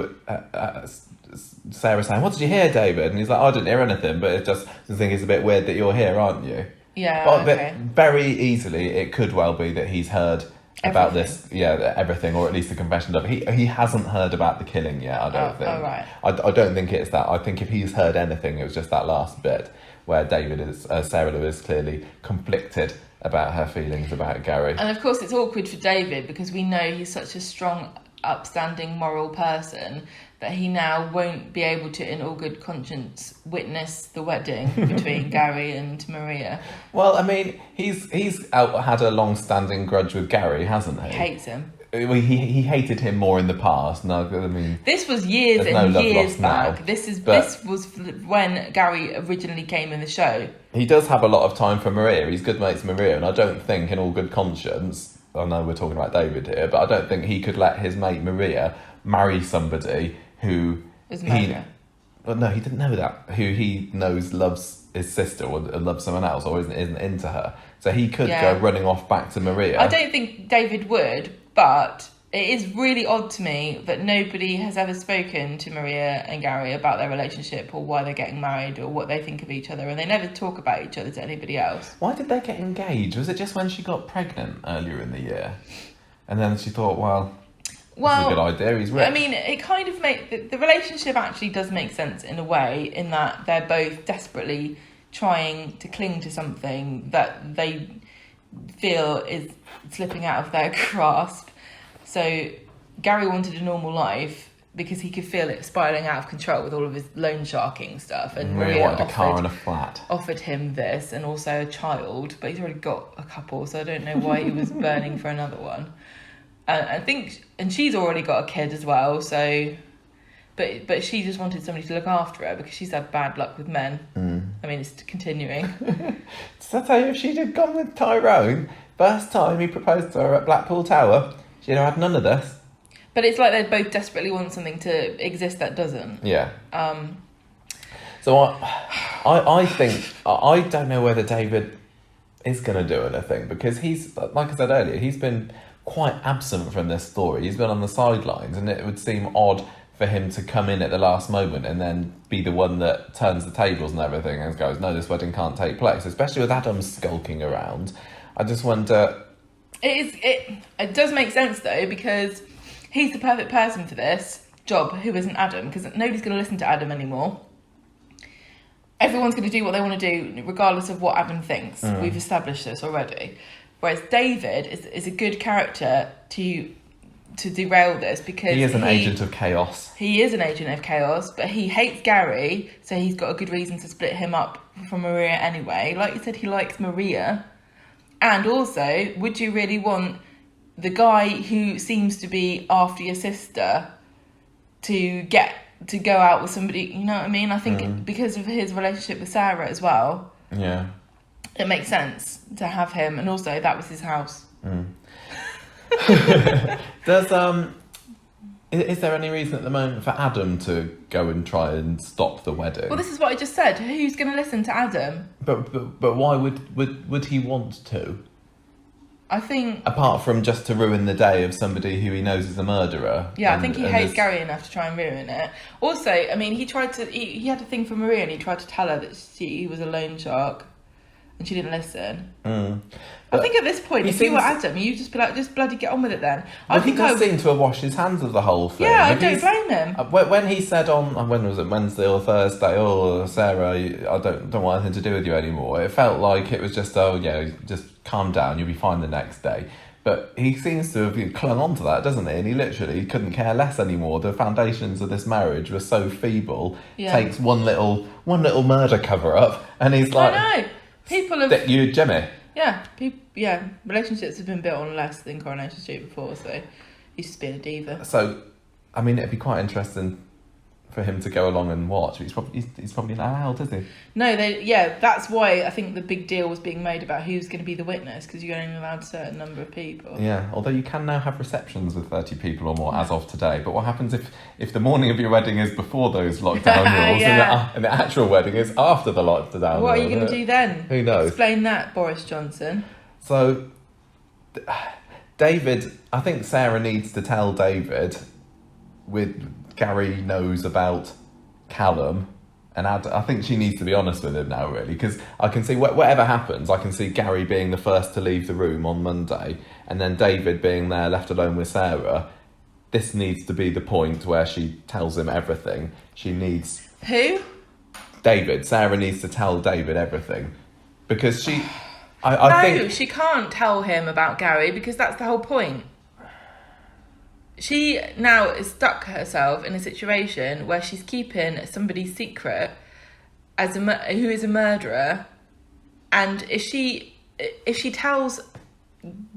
Sarah saying, "What did you hear, David?" And he's like, "I didn't hear anything, but it's just, I think it's a bit weird that you're here, aren't you?" Yeah, but very easily, it could well be that he's heard about this, everything, or at least the confession of it. He hasn't heard about the killing yet, I don't think. Oh, right. I don't think it's that. I think if he's heard anything, it was just that last bit where Sarah Lou is clearly conflicted about her feelings about Gary. And of course it's awkward for David because we know he's such a strong, upstanding, moral person that he now won't be able to, in all good conscience, witness the wedding between Gary and Maria. Well, I mean, he's had a long-standing grudge with Gary, hasn't he? He hates him. He hated him more in the past. No, I mean, this was years and years back. Now. This was when Gary originally came in the show. He does have a lot of time for Maria. He's good mates with Maria, and I don't think, in all good conscience, I know we're talking about David here, but I don't think he could let his mate Maria marry somebody who is Maria. Well, no, he didn't know that. Who he knows loves his sister or loves someone else or isn't into her. So he could go running off back to Maria. I don't think David would, but it is really odd to me that nobody has ever spoken to Maria and Gary about their relationship or why they're getting married or what they think of each other, and they never talk about each other to anybody else. Why did they get engaged? Was it just when she got pregnant earlier in the year? And then she thought, well, that's a good idea, he's rich. I mean, it kind of the relationship actually does make sense in a way, in that they're both desperately trying to cling to something that they feel is slipping out of their grasp. So Gary wanted a normal life because he could feel it spiralling out of control with all of his loan sharking stuff, and Maria wanted a car and a flat. Offered him this and also a child, but he's already got a couple, so I don't know why he was burning for another one. I think, and she's already got a kid as well, so, but she just wanted somebody to look after her because she's had bad luck with men. I mean, it's continuing. Does that tell you if she'd have gone with Tyrone, first time he proposed to her at Blackpool Tower, she'd have had none of this. But it's like they both desperately want something to exist that doesn't. Yeah. So I think, I don't know whether David is going to do anything, because he's, like I said earlier, he's been quite absent from this story. He's been on the sidelines, and it would seem odd for him to come in at the last moment and then be the one that turns the tables and everything and goes, no, this wedding can't take place, especially with Adam skulking around. I just wonder... It does make sense, though, because he's the perfect person for this job, who isn't Adam, because nobody's going to listen to Adam anymore. Everyone's going to do what they want to do, regardless of what Adam thinks. We've established this already. Whereas David is a good character to derail this, because he is an agent of chaos. He is an agent of chaos, but he hates Gary, so he's got a good reason to split him up from Maria anyway. Like you said, he likes Maria. And also, would you really want the guy who seems to be after your sister to go out with somebody, you know what I mean? I think because of his relationship with Sarah as well. Yeah. It makes sense to have him, and also that was his house. Is there any reason at the moment for Adam to go and try and stop the wedding? Well, this is what I just said. Who's going to listen to Adam? But why would he want to? I think... Apart from just to ruin the day of somebody who he knows is a murderer. Yeah, I think he hates Gary enough to try and ruin it. Also, I mean, he had a thing for Maria, and he tried to tell her that he was a loan shark, and she didn't listen. I think at this point, if you were Adam, you'd just be like, just bloody get on with it then. I think he does seem to have washed his hands of the whole thing. Yeah, I don't blame him. When he said on, when was it, Wednesday or Thursday, oh, Sarah, I don't want anything to do with you anymore, it felt like it was just, just calm down, you'll be fine the next day. But he seems to have clung on to that, doesn't he? And he literally couldn't care less anymore. The foundations of this marriage were so feeble. Yeah. Takes one little murder cover up, and he's like, I know. People have you, Gemma. Yeah, relationships have been built on less than Coronation Street before, so he's just being a diva. So, I mean, it'd be quite interesting for him to go along and watch. He's probably not allowed, is he? No, that's why I think the big deal was being made about who's going to be the witness, because you're only allowed a certain number of people. Yeah, although you can now have receptions with 30 people or more as of today. But what happens if the morning of your wedding is before those lockdown rules and the actual wedding is after the lockdown What are you going to do then? Who knows? Explain that, Boris Johnson. So, David, I think Sarah needs to tell David Gary knows about Callum, and I think she needs to be honest with him now, really, because I can see whatever happens, I can see Gary being the first to leave the room on Monday, and then David being there left alone with Sarah. This needs to be the point where she tells him everything. She needs... Who? David. Sarah needs to tell David everything, because I think she can't tell him about Gary, because that's the whole point. She now is stuck herself in a situation where she's keeping somebody's secret who is a murderer, and if she tells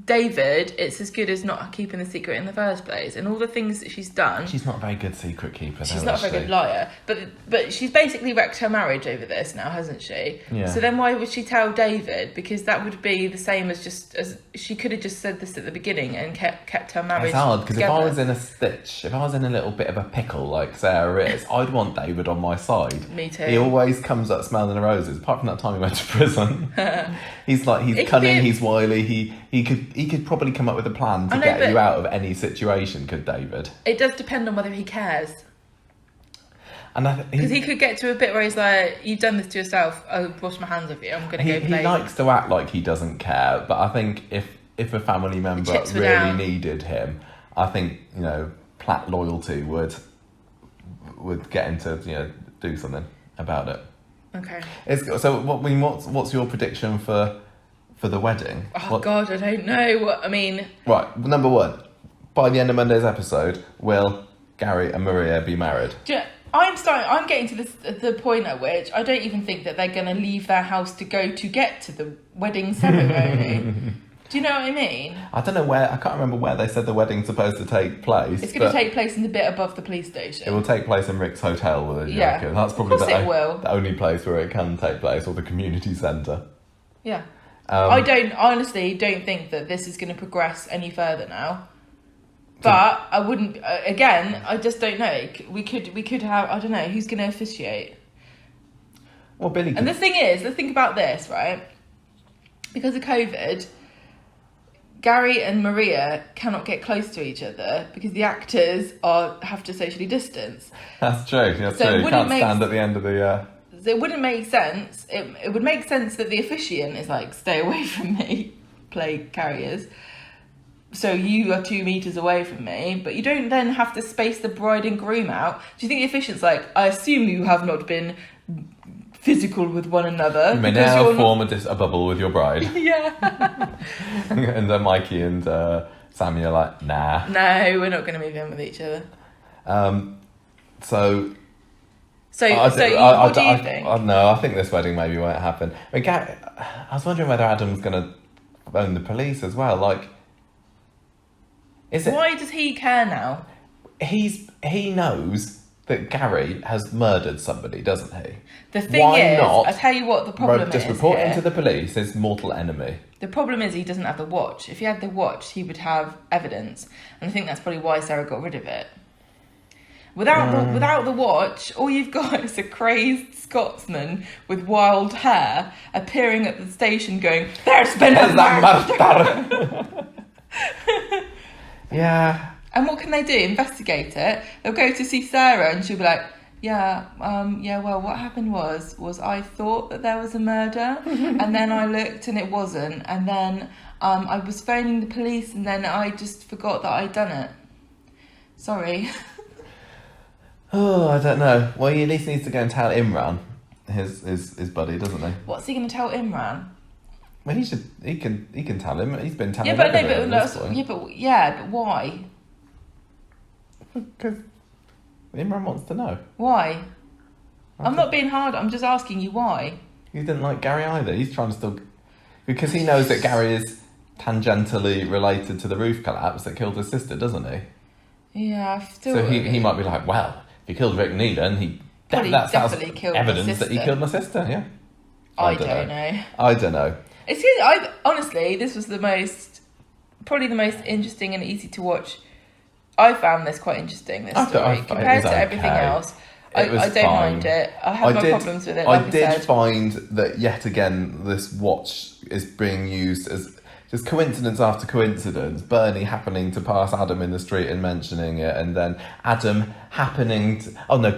David, it's as good as not keeping the secret in the first place. And all the things that she's done... She's not a very good secret keeper. She's not a very good liar. But she's basically wrecked her marriage over this now, hasn't she? Yeah. So then why would she tell David? Because that would be the same as she could have just said this at the beginning and kept her marriage It's hard, because if together. I was in a stitch, if I was in a little bit of a pickle like Sarah is, I'd want David on my side. Me too. He always comes up smelling the roses, apart from that time he went to prison. He's cunning, he's wily, he could probably come up with a plan to get you out of any situation, could David? It does depend on whether he cares. And because he could get to a bit where he's like, you've done this to yourself, I'll wash my hands of you, I'm going to go play. He likes to act like he doesn't care, but I think if a family member really needed him, I think, Platt loyalty would get him to, do something about it. Okay. So what's your prediction for the wedding? God, I don't know. Right, number one, by the end of Monday's episode, will Gary and Maria be married? I'm getting to the point at which I don't even think that they're going to leave their house to get to the wedding ceremony. Do you know what I mean? I don't know I can't remember where they said the wedding's supposed to take place. It's going to take place in the bit above the police station. It will take place in Rick's hotel with a jacket. That's probably the only place where it can take place, or the community centre. Yeah. I honestly don't think that this is going to progress any further now. But I wouldn't. Again, I just don't know. We could have. I don't know who's going to officiate. Well, Billy. And the thing about this, right? Because of COVID, Gary and Maria cannot get close to each other because the actors have to socially distance. That's true. That's true. You can't stand at the end of the. It wouldn't make sense. It would make sense that the officiant is like, stay away from me, plague carriers. So you are 2 meters away from me, but you don't then have to space the bride and groom out. Do you think the officiant's like, I assume you have not been physical with one another? You may now form a bubble with your bride. Yeah. And Mikey and Sammy are like, nah. No, we're not going to move in with each other. So what do you think? No, I think this wedding maybe won't happen. I was wondering whether Adam's going to phone the police as well. Like, why does he care now? He knows that Gary has murdered somebody, doesn't he? The thing is, I tell you what the problem is. Just report him to the police, his mortal enemy. The problem is he doesn't have the watch. If he had the watch, he would have evidence, and I think that's probably why Sarah got rid of it. Without the watch, all you've got is a crazed Scotsman with wild hair appearing at the station going, "There's been a murder." Yeah. And what can they do? Investigate it. They'll go to see Sarah and she'll be like, well, what happened was I thought that there was a murder and then I looked and it wasn't. And then I was phoning the police and then I just forgot that I'd done it. Sorry. Oh, I don't know. Well, he at least needs to go and tell Imran, his buddy, doesn't he? What's he going to tell Imran? Well, he can tell him. He's been telling him. But why? Because Imran wants to know. Why? I'm not being hard. I'm just asking you why. He didn't like Gary either. He's trying to still... Because he knows that Gary is tangentially related to the roof collapse that killed his sister, doesn't he? Yeah, So he might be like, well, if he killed Rick Needham, that's definitely killed evidence that he killed my sister, yeah. I don't know. I don't know. Honestly, this was probably the most interesting and easy to watch. I found this quite interesting, this story. Compared to everything else, I don't mind it. I have my problems with it, I did find that, yet again, this watch is being used as just coincidence after coincidence. Bernie happening to pass Adam in the street and mentioning it, and then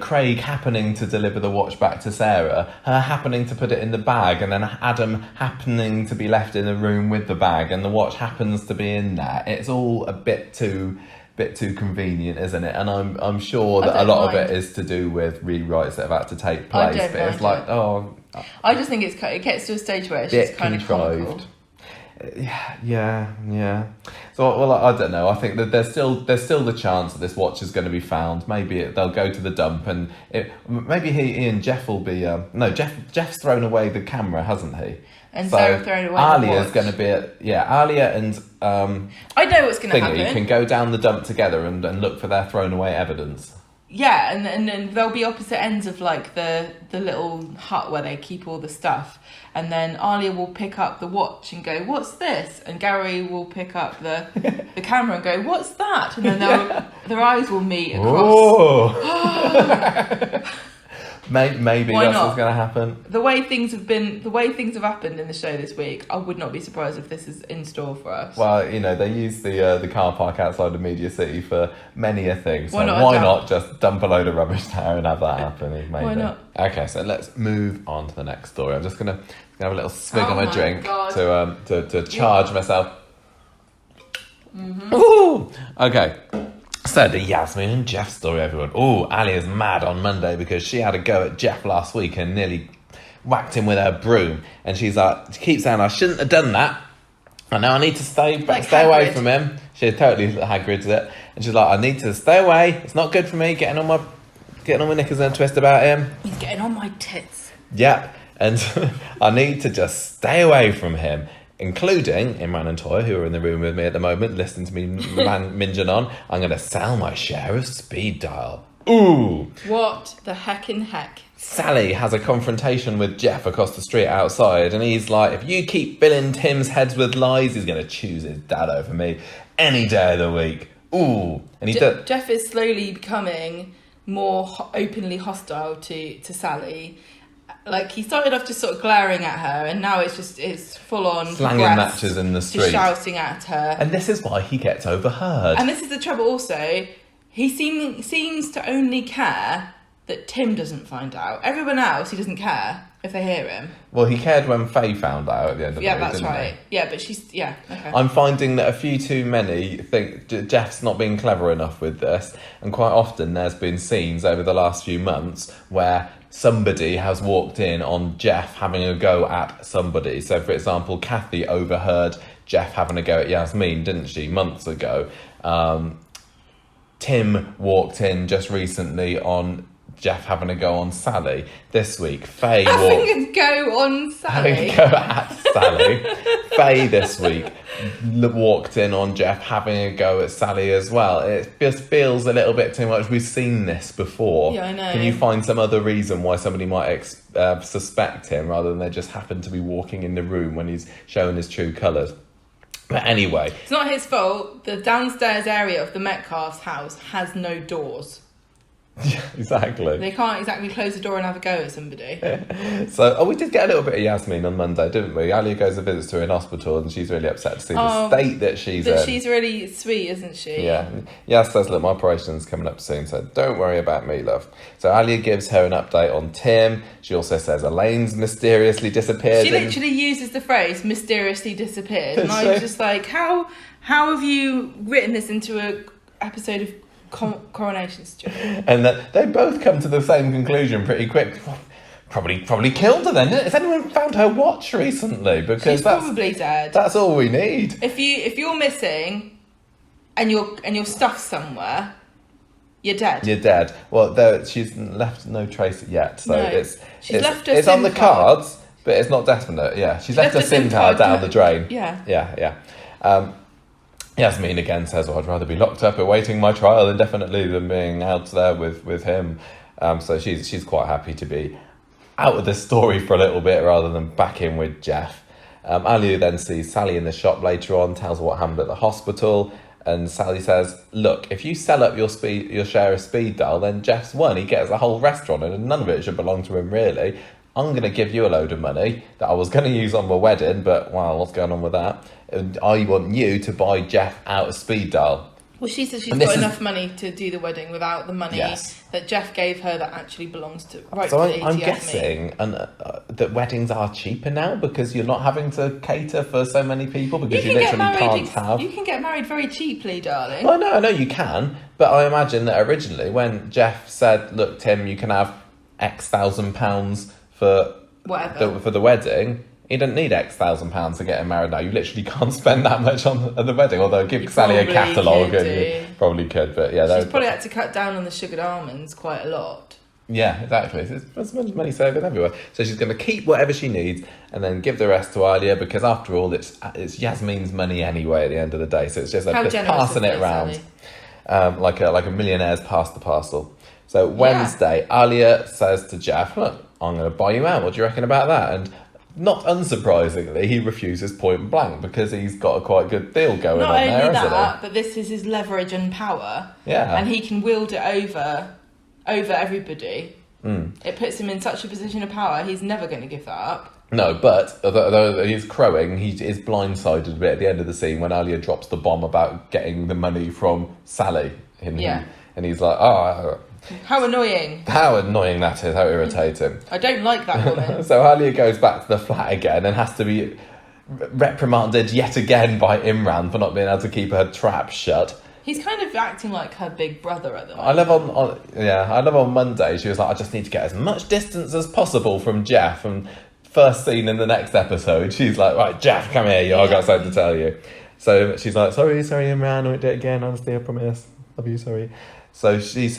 Craig happening to deliver the watch back to Sarah, her happening to put it in the bag, and then Adam happening to be left in a room with the bag, and the watch happens to be in there. It's all a bit too convenient, isn't it? And I'm sure that a lot of it is to do with rewrites that have had to take place. But it's like, I just think it gets to a stage where it's just kind of comical. Yeah. So, well, I don't know. I think that there's still the chance that this watch is going to be found. Maybe they'll go to the dump, and maybe he and Geoff will be. Jeff's thrown away the camera, hasn't he? And Sarah thrown away Alia's going to be Alia and I know what's going to happen. Can go down the dump together and look for their thrown away evidence. Yeah, and they'll be opposite ends of like the little hut where they keep all the stuff. And then Alia will pick up the watch and go, "What's this?" And Gary will pick up the camera and go, "What's that?" And then their eyes will meet across. Maybe that's what's going to happen. The way things have happened in the show this week, I would not be surprised if this is in store for us. Well, they use the car park outside of Media City for many a thing. So why not just dump a load of rubbish there and have that happen? Maybe. Why not? Okay, so let's move on to the next story. I'm just gonna have a little swig of my drink to charge myself. Mm-hmm. Ooh! Okay. So the Yasmin and Geoff story, everyone. Oh, Alia's mad on Monday because she had a go at Geoff last week and nearly whacked him with her broom. And she keeps saying, "I shouldn't have done that. I know I need to stay away from him." She totally Hagrid's it. And she's like, "I need to stay away. It's not good for me getting on my knickers in a twist about him. He's getting on my tits." Yeah, and I need to just stay away from him. Including Imran and Toya, who are in the room with me at the moment, listening to me minging on. I'm going to sell my share of Speed Dial. Ooh! What the heckin' heck? Sally has a confrontation with Geoff across the street outside, and he's like, "If you keep filling Tim's heads with lies, he's going to choose his dad over me any day of the week." Ooh! And Geoff is slowly becoming more openly hostile to Sally. Like, he started off just sort of glaring at her, and now it's full on slanging matches in the street, shouting at her. And this is why he gets overheard. And this is the trouble also. He seems to only care that Tim doesn't find out. Everyone else, he doesn't care if they hear him. Well, he cared when Faye found out at the end of the day, that's right. He? Yeah, but okay. I'm finding that a few too many think Geoff's not being clever enough with this, and quite often there's been scenes over the last few months where somebody has walked in on Geoff having a go at somebody. So, for example, Kathy overheard Geoff having a go at Yasmin, didn't she, months ago? Tim walked in just recently on Geoff having a go on Sally. This week, Faye having a go on Sally. Go at Sally. Faye this week walked in on Geoff having a go at Sally as well. It just feels a little bit too much. We've seen this before. Yeah, I know. Can you find some other reason why somebody might suspect him rather than they just happen to be walking in the room when he's showing his true colours? But anyway, it's not his fault. The downstairs area of the Metcalfe's house has no doors. Yeah, exactly. They can't exactly close the door and have a go at somebody. So, we did get a little bit of Yasmin on Monday, didn't we? Alia goes and visits her in hospital, and she's really upset to see the state that she's in. She's really sweet, isn't she? Yeah. Yas says, "Look, my operation's coming up soon, so don't worry about me, love." So Alia gives her an update on Tim. She also says Elaine's mysteriously disappeared. She literally uses the phrase "mysteriously disappeared," and I was just like, how have you written this into a episode of Coronation? And that they both come to the same conclusion pretty quick. Probably killed her then. Has anyone found her watch recently? Because she's probably dead. That's all we need. If you're missing and you're stuffed somewhere, you're dead. You're dead. Well, she's left no trace yet, so it's on the cards, but it's not definite. Yeah, she's left a SIM card down the drain. Yeah. Yasmin again says, I'd rather be locked up awaiting my trial indefinitely than being out there with him. So she's quite happy to be out of the story for a little bit rather than back in with Geoff. Alia then sees Sally in the shop later on, tells her what happened at the hospital, and Sally says, look, if you sell up your share of speed dial, then Geoff's won. He gets a whole restaurant and none of it should belong to him really. I'm going to give you a load of money that I was going to use on my wedding, but wow, what's going on with that? And I want you to buy Geoff out of speed dial. Well, she says she's got enough money to do the wedding without the money that Geoff gave her that actually belongs to I'm guessing that weddings are cheaper now because you're not having to cater for so many people because you literally can't have... You can get married very cheaply, darling. Well, no, I know you can, but I imagine that originally when Geoff said, look, Tim, you can have X £1,000 for the wedding... He didn't need X £1,000 to get him married now. You literally can't spend that much on the wedding. Although give Sally a catalogue and you probably could. But yeah, she's probably had to cut down on the sugared almonds quite a lot. Yeah, exactly. There's money saving everywhere. So she's going to keep whatever she needs and then give the rest to Alia because after all, it's Yasmin's money anyway at the end of the day. So it's just passing it around like a millionaire's pass the parcel. So Wednesday, Alia says to Geoff, look, I'm going to buy you out. What do you reckon about that? And not unsurprisingly, he refuses point blank because he's got a quite good deal going on there, isn't he? Not only that, but this is his leverage and power. Yeah. And he can wield it over everybody. It puts him in such a position of power, he's never going to give that up. No, but although he's crowing, he is blindsided a bit at the end of the scene when Alia drops the bomb about getting the money from Sally. And he's like, how annoying. How annoying that is, how irritating. I don't like that woman. So Alia goes back to the flat again and has to be reprimanded yet again by Imran for not being able to keep her trap shut. He's kind of acting like her big brother at the moment. I love on Monday, she was like, I just need to get as much distance as possible from Geoff. And first scene in the next episode, she's like, right, Geoff, come here, I've got something to tell you. So she's like, sorry, Imran, I won't do it again, honestly, I promise. Love you, sorry. So she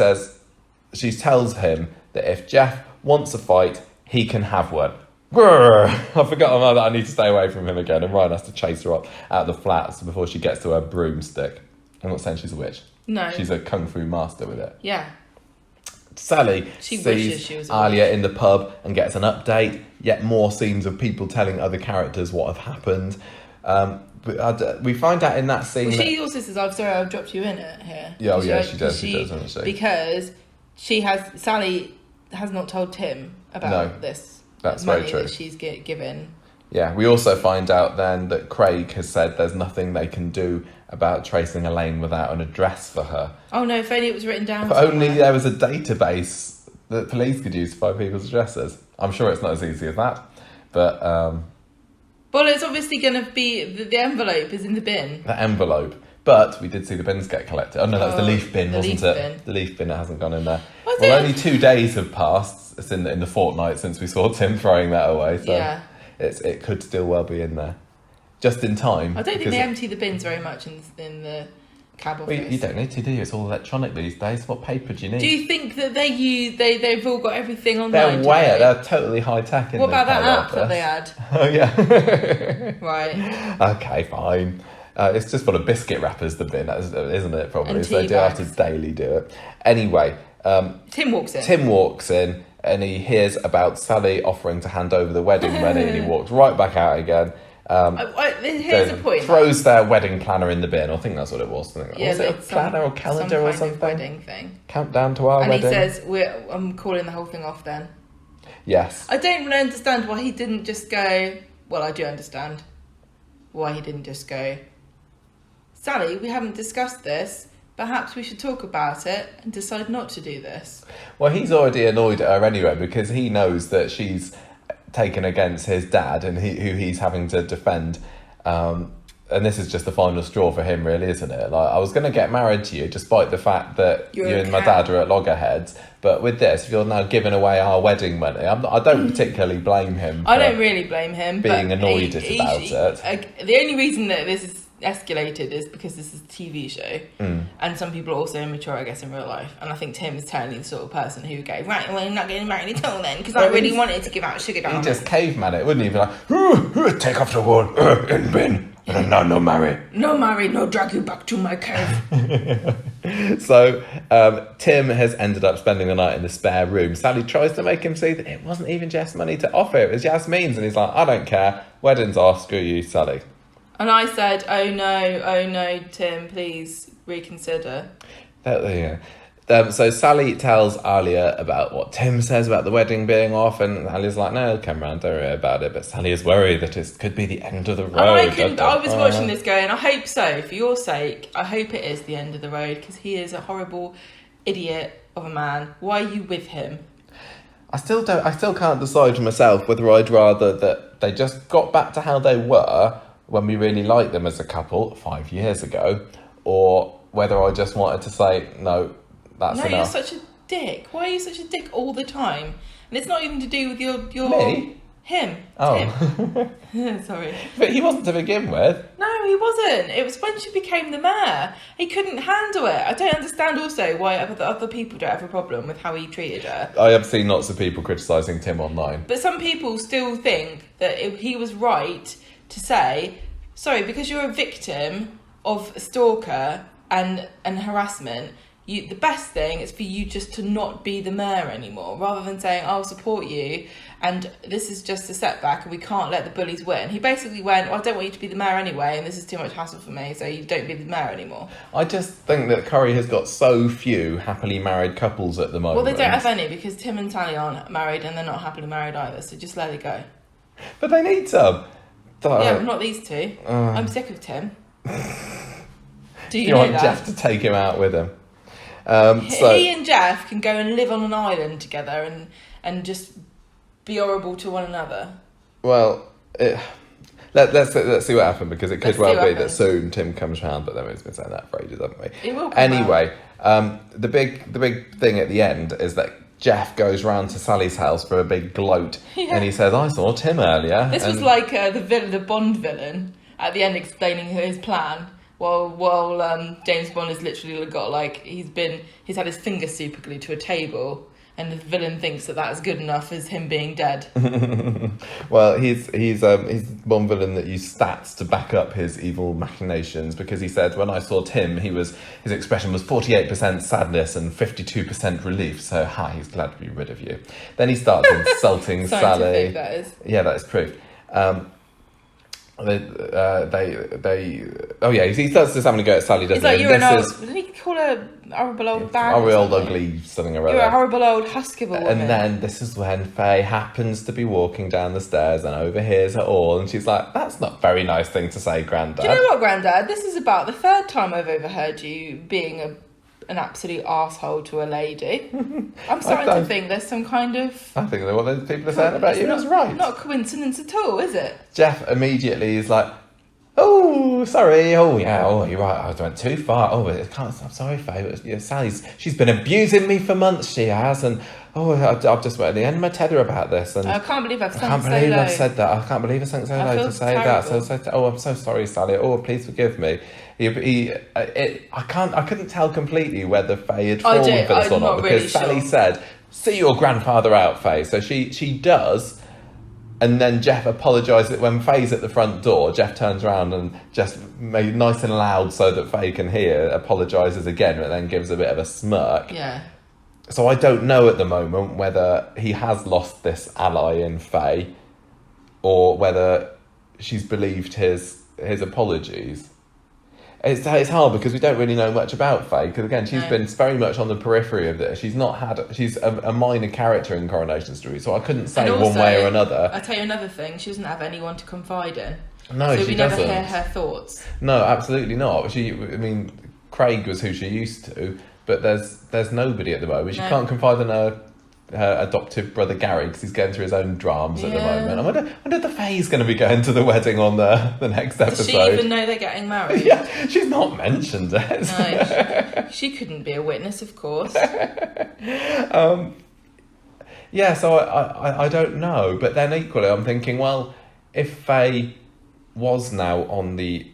tells him that if Geoff wants a fight, he can have one. Grrr! I forgot that I need to stay away from him again, and Ryan has to chase her up out of the flats before she gets to her broomstick. I'm not saying she's a witch. No. She's a kung fu master with it. Yeah. Sally sees Alia in the pub and gets an update, yet more scenes of people telling other characters what have happened. We find out in that scene... Well, she also says, I'm sorry I've dropped you in it here. Yeah, she does, doesn't she? Because Sally has not told Tim about this. That's very true. That she's given. Yeah, we also find out then that Craig has said there's nothing they can do about tracing Elaine without an address for her. Oh no, if only it was written down If only there was a database that police could use to find people's addresses. I'm sure it's not as easy as that, but... Well, it's obviously going to be... The envelope is in the bin. The envelope. But we did see the bins get collected. Oh no, that was the leaf bin, wasn't it? The leaf bin that hasn't gone in there. Well, only 2 days have passed. It's in the fortnight since we saw Tim throwing that away. So it could still well be in there. Just in time. I don't think they empty the bins very much in the cab office. Well, you don't need to, do you? It's all electronic these days. What paper do you need? Do you think that they've all got everything online? They're totally high tech in What about that app that they had? Oh yeah. Right. Okay, fine. It's just full of biscuit wrappers, the bin, isn't it, probably? And so they do have to daily do it. Anyway. Tim walks in and he hears about Sally offering to hand over the wedding money and he walks right back out again. Here's the point. Throws their wedding planner in the bin. I think that's what it was. Was it a planner or calendar or something? Wedding thing. Countdown to our wedding. And he says, I'm calling the whole thing off then. Yes. I don't really understand why he didn't just go... Well, I do understand why he didn't just go... Sally, we haven't discussed this. Perhaps we should talk about it and decide not to do this. Well, he's already annoyed at her anyway because he knows that she's taken against his dad and who he's having to defend. and this is just the final straw for him, really, isn't it? Like, I was going to get married to you, despite the fact that you and my dad are at loggerheads. But with this, if you're now giving away our wedding money, I don't particularly blame him. I don't really blame him. Being annoyed about it. The only reason that this is escalated is because this is a TV show, and some people are also immature, I guess, in real life. And I think Tim is totally the sort of person who goes, right, well, you're not getting married at all then, because I really wanted to give out sugar diamonds. He just caveman it, wouldn't he? Be like, take off the wall, in bin. No marry. No marry, no drag you back to my cave. So, Tim has ended up spending the night in the spare room. Sally tries to make him see that it wasn't even Jeff's money to offer, it was Yasmin's. And he's like, I don't care. Wedding's off, screw you, Sally. And I said, oh no, Tim, please reconsider. So Sally tells Alia about what Tim says about the wedding being off, and Alia's like, no, he'll come round, don't worry about it. But Sally is worried that it could be the end of the road. I was watching this going, I hope so, for your sake. I hope it is the end of the road, because he is a horrible idiot of a man. Why are you with him? I still can't decide for myself whether I'd rather that they just got back to how they were when we really liked them as a couple 5 years ago, or whether I just wanted to say, no, that's enough. You're such a dick. Why are you such a dick all the time? And it's not even to do with your Me? Him. Oh. Tim. Sorry. But he wasn't to begin with. No, he wasn't. It was when she became the mayor. He couldn't handle it. I don't understand also why other people don't have a problem with how he treated her. I have seen lots of people criticising Tim online. But some people still think that he was right to say, sorry, because you're a victim of a stalker and harassment, the best thing is for you just to not be the mayor anymore, rather than saying, I'll support you and this is just a setback and we can't let the bullies win. He basically went, well, I don't want you to be the mayor anyway and this is too much hassle for me, so you don't be the mayor anymore. I just think that Curry has got so few happily married couples at the moment. Well, they don't have any, because Tim and Sally aren't married and they're not happily married either, so just let it go. But they need some. Yeah, but not these two. I'm sick of Tim. Do you know want that? Geoff to take him out with him? He and Geoff can go and live on an island together and just be horrible to one another. Well, let's see what happens, because it could well be that soon Tim comes round, but then we've been saying that for ages, haven't we? It will come anyway, the big thing at the end is that Geoff goes round to Sally's house for a big gloat, and he says, I saw Tim earlier. This was like the Bond villain at the end explaining his plan, while James Bond has literally got, like, he's had his finger super glued to a table, and the villain thinks that that's good enough as him being dead. Well, he's one villain that used stats to back up his evil machinations, because he said, when I saw Tim, his expression was 48% sadness and 52% relief, so he's glad to be rid of you. Then he starts insulting Sally. That is. Yeah, that is proof. He starts just having a go at Sally, doesn't he? Didn't he call her horrible old bag? Horrible, ugly, something or other. You're a horrible old Huskable woman. And then this is when Faye happens to be walking down the stairs and overhears it all, and she's like, that's not a very nice thing to say, Grandad. Do you know what, Grandad? This is about the third time I've overheard you being an absolute arsehole to a lady. I'm starting to think there's some kind of... I think that what those people are saying about you is right. Not a coincidence at all, is it? Geoff immediately is like, oh, sorry, oh yeah, oh, you're right, I went too far. Oh, I'm sorry, Faye, but she's been abusing me for months, she has, and I've just went at the end of my tether about this. And I can't believe I've said that. I can't believe I sung so low to say terrible. that. I'm so sorry, Sally. Oh, please forgive me. I couldn't tell completely whether Faye had fallen for this or not, because Sally said, see your grandfather out, Faye. So she does, and then Geoff apologises. When Faye's at the front door, Geoff turns around and just made nice and loud so that Faye can hear, apologises again, but then gives a bit of a smirk. Yeah. So I don't know at the moment whether he has lost this ally in Faye, or whether she's believed his apologies. It's hard because we don't really know much about Faye, because again she's been very much on the periphery of this. She's a minor character in Coronation Street, so I couldn't say also, one way or another. I'll tell you another thing, she doesn't have anyone to confide in. No, so she doesn't. So we never hear her thoughts. No, absolutely not. Craig was who she used to, but there's nobody at the moment. She can't confide in her her adoptive brother Gary, because he's going through his own dramas at the moment. I wonder if the Faye's going to be going to the wedding on the next episode. Does she even know they're getting married? Yeah, she's not mentioned it. No, she couldn't be a witness, of course. Yeah, so I don't know. But then equally, I'm thinking, well, if Faye was now on the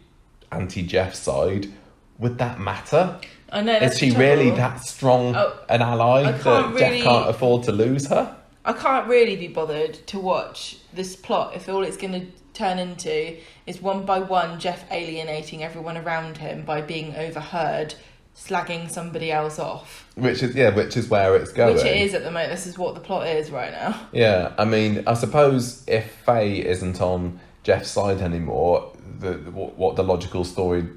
anti-Geoff side, would that matter? I know. Is she really that strong an ally that Geoff can't afford to lose her? I can't really be bothered to watch this plot if all it's going to turn into is one by one Geoff alienating everyone around him by being overheard slagging somebody else off. Which is where it's going. Which it is at the moment. This is what the plot is right now. Yeah, I mean, I suppose if Faye isn't on Geoff's side anymore, what the logical story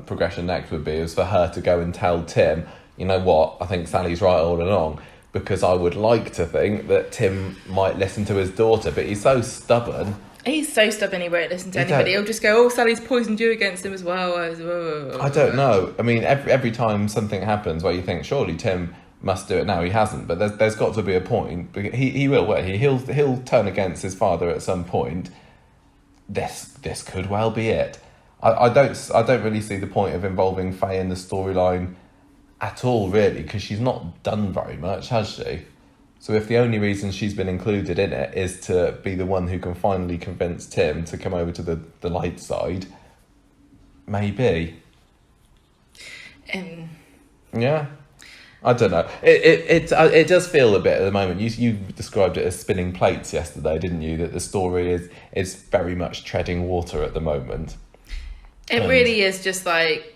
progression next would be is for her to go and tell Tim, you know what, I think Sally's right all along, because I would like to think that Tim might listen to his daughter, but he's so stubborn. He's so stubborn he won't listen to anybody. He'll just go, Sally's poisoned you against him as well. I don't know. I mean, every time something happens where you think, surely Tim must do it now, he hasn't, but there's got to be a point. He will. He'll turn against his father at some point. This could well be it. I don't really see the point of involving Faye in the storyline at all, really, because she's not done very much, has she? So if the only reason she's been included in it is to be the one who can finally convince Tim to come over to the light side, maybe. Yeah. I don't know. It does feel a bit at the moment. You described it as spinning plates yesterday, didn't you? That the story is very much treading water at the moment. It really is just like...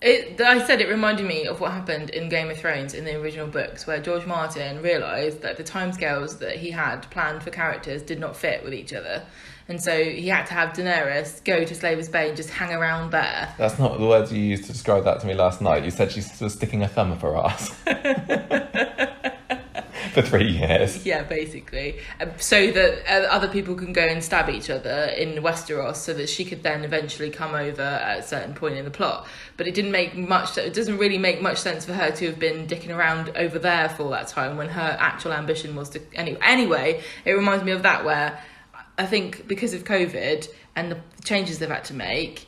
I said it reminded me of what happened in Game of Thrones in the original books, where George Martin realised that the timescales that he had planned for characters did not fit with each other. And so he had to have Daenerys go to Slaver's Bay and just hang around there. That's not the words you used to describe that to me last night. You said she was sticking a thumb up her ass. For 3 years. Yeah, basically. So that other people can go and stab each other in Westeros, so that she could then eventually come over at a certain point in the plot. But it doesn't really make much sense for her to have been dicking around over there for all that time when her actual ambition was to... Anyway, it reminds me of that, where I think because of COVID and the changes they've had to make,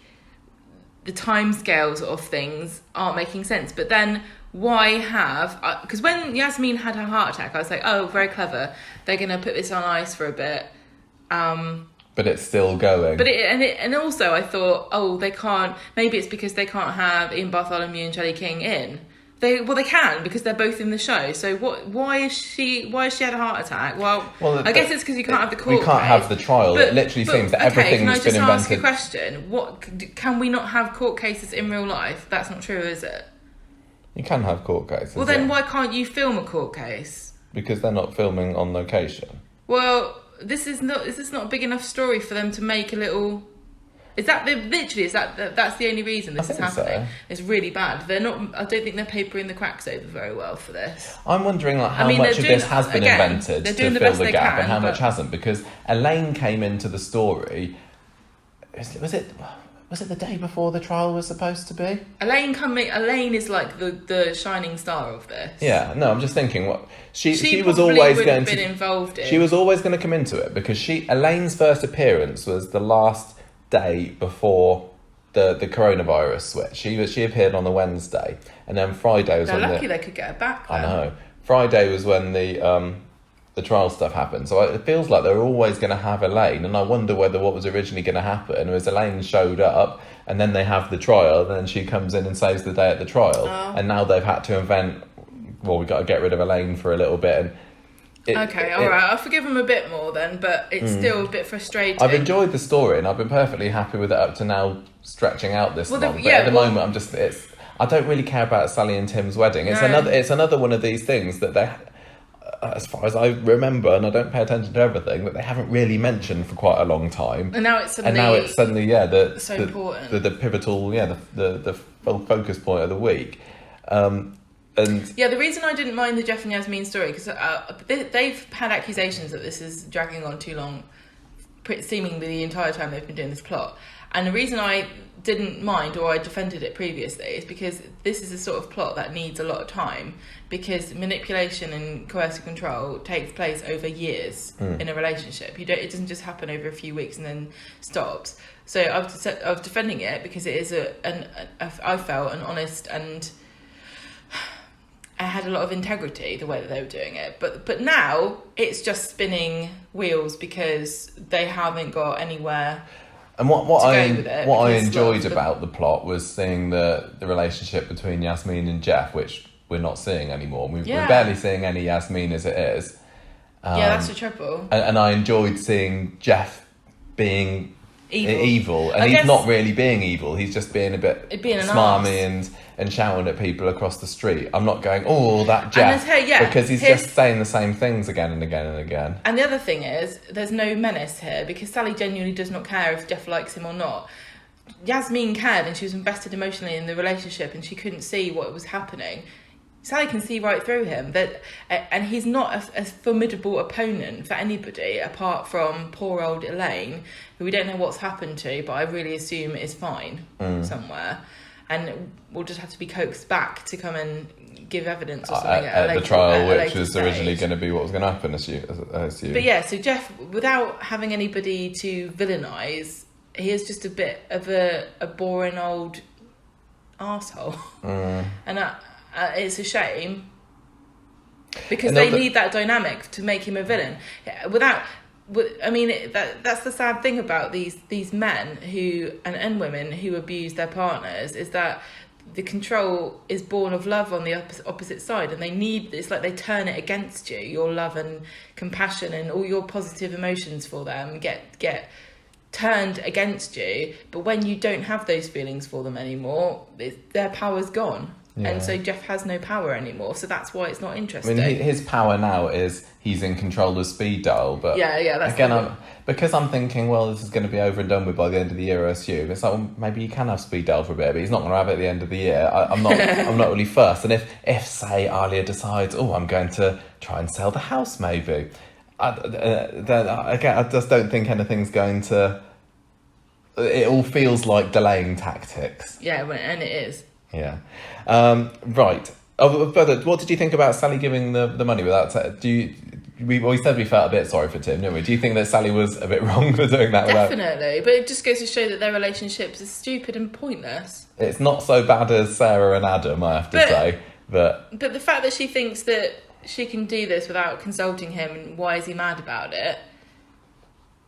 the timescales of things aren't making sense. But then... why have... Because when Yasmin had her heart attack, I was like, oh, very clever. They're going to put this on ice for a bit. But it's still going. And also I thought, they can't... Maybe it's because they can't have Ian Bartholomew and Shelley King in. They can, because they're both in the show. So why has she had a heart attack? Well I guess it's because you can't have the court We can't have the trial. It literally seems that everything that's been invented... Can I just ask a question? Can we not have court cases in real life? That's not true, is it? You can have court cases. Well, then why can't you film a court case? Because they're not filming on location. Well, is this not a big enough story for them to make a little... that's the only reason this is happening? So. It's really bad. They're not... I don't think they're papering the cracks over very well for this. I'm wondering how much of this has been invented to fill the gap and how much hasn't. Because Elaine came into the story... Was it the day before the trial was supposed to be? Elaine is like the shining star of this. Yeah, no, I'm just thinking what she was always going to been involved in. She was always going to come into it because Elaine's first appearance was the last day before the coronavirus switch. She appeared on the Wednesday, and then Friday was They're lucky they could get her back. Then. I know. Friday was when the trial stuff happened. So it feels like they're always going to have Elaine, and I wonder whether what was originally going to happen was Elaine showed up and then they have the trial and then she comes in and saves the day at the trial. And now they've had to invent, we've got to get rid of Elaine for a little bit. Alright, I'll forgive them a bit more then, but it's still a bit frustrating. I've enjoyed the story and I've been perfectly happy with it up to now, stretching out this long. But at the moment, I don't really care about Sally and Tim's wedding. It's another one of these things that they... as far as I remember, and I don't pay attention to everything, that they haven't really mentioned for quite a long time. And now it's suddenly so important. The pivotal, the focus point of the week. The reason I didn't mind the Geoff and Yasmin story, because they've had accusations that this is dragging on too long, seemingly the entire time they've been doing this plot. And the reason I didn't mind or I defended it previously is because this is a sort of plot that needs a lot of time, because manipulation and coercive control takes place over years in a relationship. It doesn't just happen over a few weeks and then stops. So I was defending it because it is I felt an honest, and I had a lot of integrity the way that they were doing it. But now it's just spinning wheels because they haven't got anywhere. And what I enjoyed about the plot was seeing the relationship between Yasmin and Geoff, which we're not seeing anymore. We're barely seeing any Yasmin as it is. That's the trouble. And I enjoyed seeing Geoff being evil. And he's not really being evil. He's just being a bit smarmy and shouting at people across the street. I'm not going, oh, that Geoff, because he's just saying the same things again and again and again. And the other thing is, there's no menace here, because Sally genuinely does not care if Geoff likes him or not. Yasmin cared, and she was invested emotionally in the relationship, and she couldn't see what was happening. Sally can see right through him, and he's not a formidable opponent for anybody apart from poor old Elaine, who we don't know what's happened to, but I really assume is fine somewhere. And we'll just have to be coaxed back to come and give evidence or something at the trial, which was originally going to be what was going to happen, I assume. But yeah, so Geoff, without having anybody to villainise, he is just a bit of a boring old arsehole. And it's a shame, because they need that dynamic to make him a villain. That's the sad thing about these men and women who abuse their partners, is that the control is born of love on the opposite side, and it's like they turn it against you. Your love and compassion and all your positive emotions for them get turned against you. But when you don't have those feelings for them anymore, their power's gone. Yeah. And so Geoff has no power anymore, so that's why it's not interesting. I mean, his power now is he's in control of speed dial, but that's again, because I'm thinking, well, this is going to be over and done with by the end of the year, I assume. It's like, well, maybe you can have speed dial for a bit, but he's not going to have it at the end of the year. I'm not really fussed. And if say Alia decides, I'm going to try and sell the house, maybe, then I just don't think anything's going to. It all feels like delaying tactics. Yeah, and it is. Yeah. Right. What did you think about Sally giving the money without... We said we felt a bit sorry for Tim, didn't we? Do you think that Sally was a bit wrong for doing that? Definitely. But it just goes to show that their relationships are stupid and pointless. It's not so bad as Sarah and Adam, I have to say. But the fact that she thinks that she can do this without consulting him, and why is he mad about it,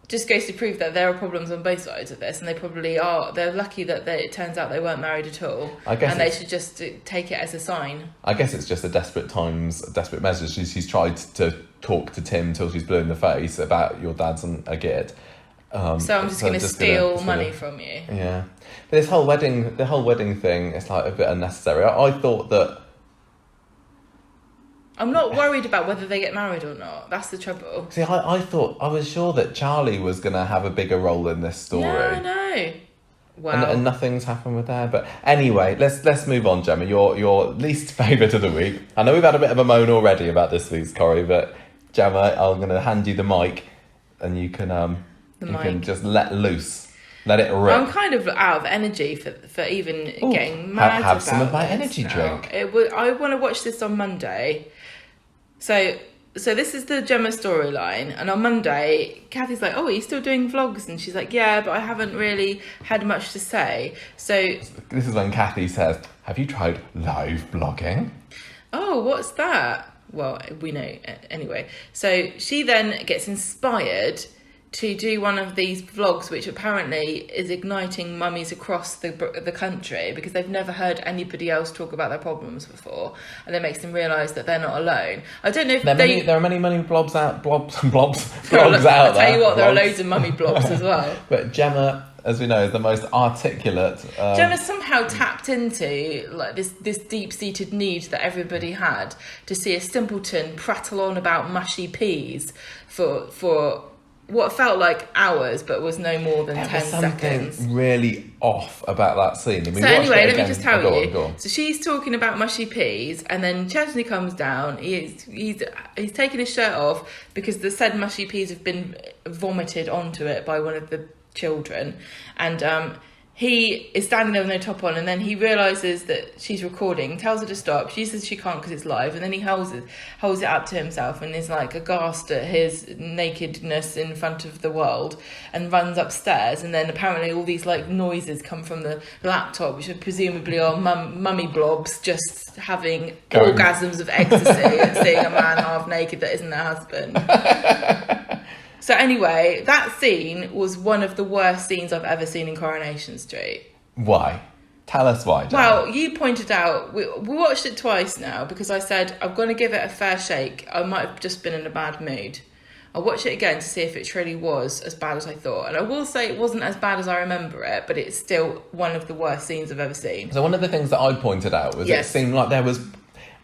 just goes to prove that there are problems on both sides of this, and they probably are. They're lucky that it turns out they weren't married at all, and they should just take it as a sign. I guess it's just a desperate message. She's tried to talk to Tim till she's blue in the face about your dad's a git. So I'm just going to steal money from you. Yeah, but the whole wedding thing is like a bit unnecessary. I thought that. I'm not worried about whether they get married or not. That's the trouble. See, I was sure that Charlie was going to have a bigger role in this story. Yeah, I know. Wow. And nothing's happened with that. But anyway, let's move on, Gemma. Your least favourite of the week. I know we've had a bit of a moan already about this week's Corrie, but Gemma, I'm going to hand you the mic, and you can can just let loose. Let it rip. I'm kind of out of energy for even getting mad have some of my energy drink. I want to watch this on Monday. So this is the Gemma storyline, and on Monday, Kathy's like, "Oh, are you still doing vlogs?" And she's like, "Yeah, but I haven't really had much to say." So this is when Kathy says, "Have you tried live blogging?" Oh, what's that? Well, we know anyway. So she then gets inspired to do one of these vlogs, which apparently is igniting mummies across the country, because they've never heard anybody else talk about their problems before, and it makes them realise that they're not alone. I don't know if there are many blobs out there. I'll tell you what, there are loads of mummy blobs as well. But Gemma, as we know, is the most articulate. Gemma somehow tapped into like this deep-seated need that everybody had to see a simpleton prattle on about mushy peas for what felt like hours, but was no more than 10 seconds. Something really off about that scene. So anyway, let me just tell you. Go on. So she's talking about mushy peas, and then Chesney comes down. He's taking his shirt off because the said mushy peas have been vomited onto it by one of the children, and he is standing there with no top on, and then he realises that she's recording, tells her to stop. She says she can't because it's live, and then he holds it up to himself and is like aghast at his nakedness in front of the world, and runs upstairs. And then apparently all these like noises come from the laptop, which are presumably are mummy blobs just having orgasms of ecstasy at seeing a man half naked that isn't their husband. So anyway, that scene was one of the worst scenes I've ever seen in Coronation Street. Why? Tell us why, Gemma. Well, you pointed out, we watched it twice now because I said, I'm going to give it a fair shake. I might have just been in a bad mood. I'll watch it again to see if it truly was as bad as I thought. And I will say it wasn't as bad as I remember it, but it's still one of the worst scenes I've ever seen. So one of the things that I pointed out was it seemed like there was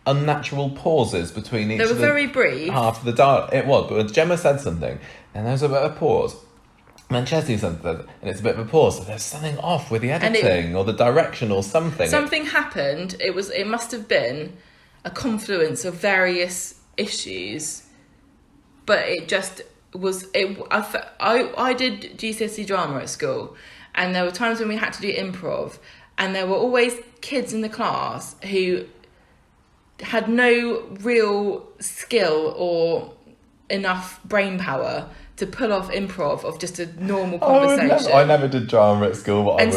unnatural pauses between each They were very brief. Half of the dialogue. It was, but when Gemma said something, and there was a bit of a pause. And then Chesney said something, and it's a bit of a pause. So there's something off with the editing or the direction or something. Something happened. It must have been a confluence of various issues, but it just was. I did GCSE drama at school, and there were times when we had to do improv, and there were always kids in the class who had no real skill or enough brain power to pull off improv of just a normal conversation. I never did drama at school, but it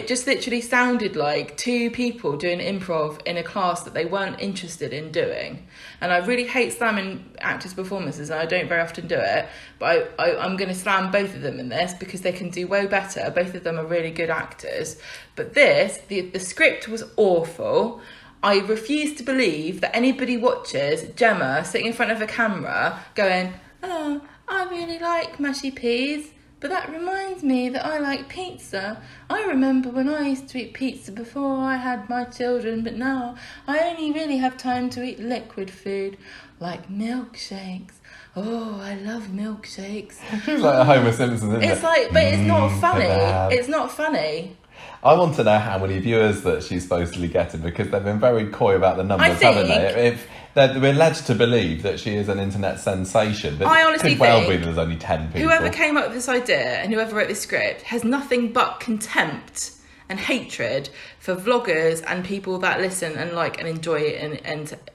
just literally sounded like two people doing improv in a class that they weren't interested in doing. And I really hate slamming actors' performances, and I don't very often do it, but I'm going to slam both of them in this because they can do way better. Both of them are really good actors. But the script was awful. I refuse to believe that anybody watches Gemma sitting in front of a camera going, oh, I really like mushy peas, but that reminds me that I like pizza. I remember when I used to eat pizza before I had my children, but now I only really have time to eat liquid food, like milkshakes. Oh, I love milkshakes. It's like a Homer Simpson, isn't it? It's like, but it's not funny. It's not funny. I want to know how many viewers that she's supposedly getting, because they've been very coy about the numbers, haven't they? We're led to believe that she is an internet sensation. I honestly could well be that there's only 10 people. Whoever came up with this idea and whoever wrote this script has nothing but contempt and hatred for vloggers and people that listen and like and enjoy it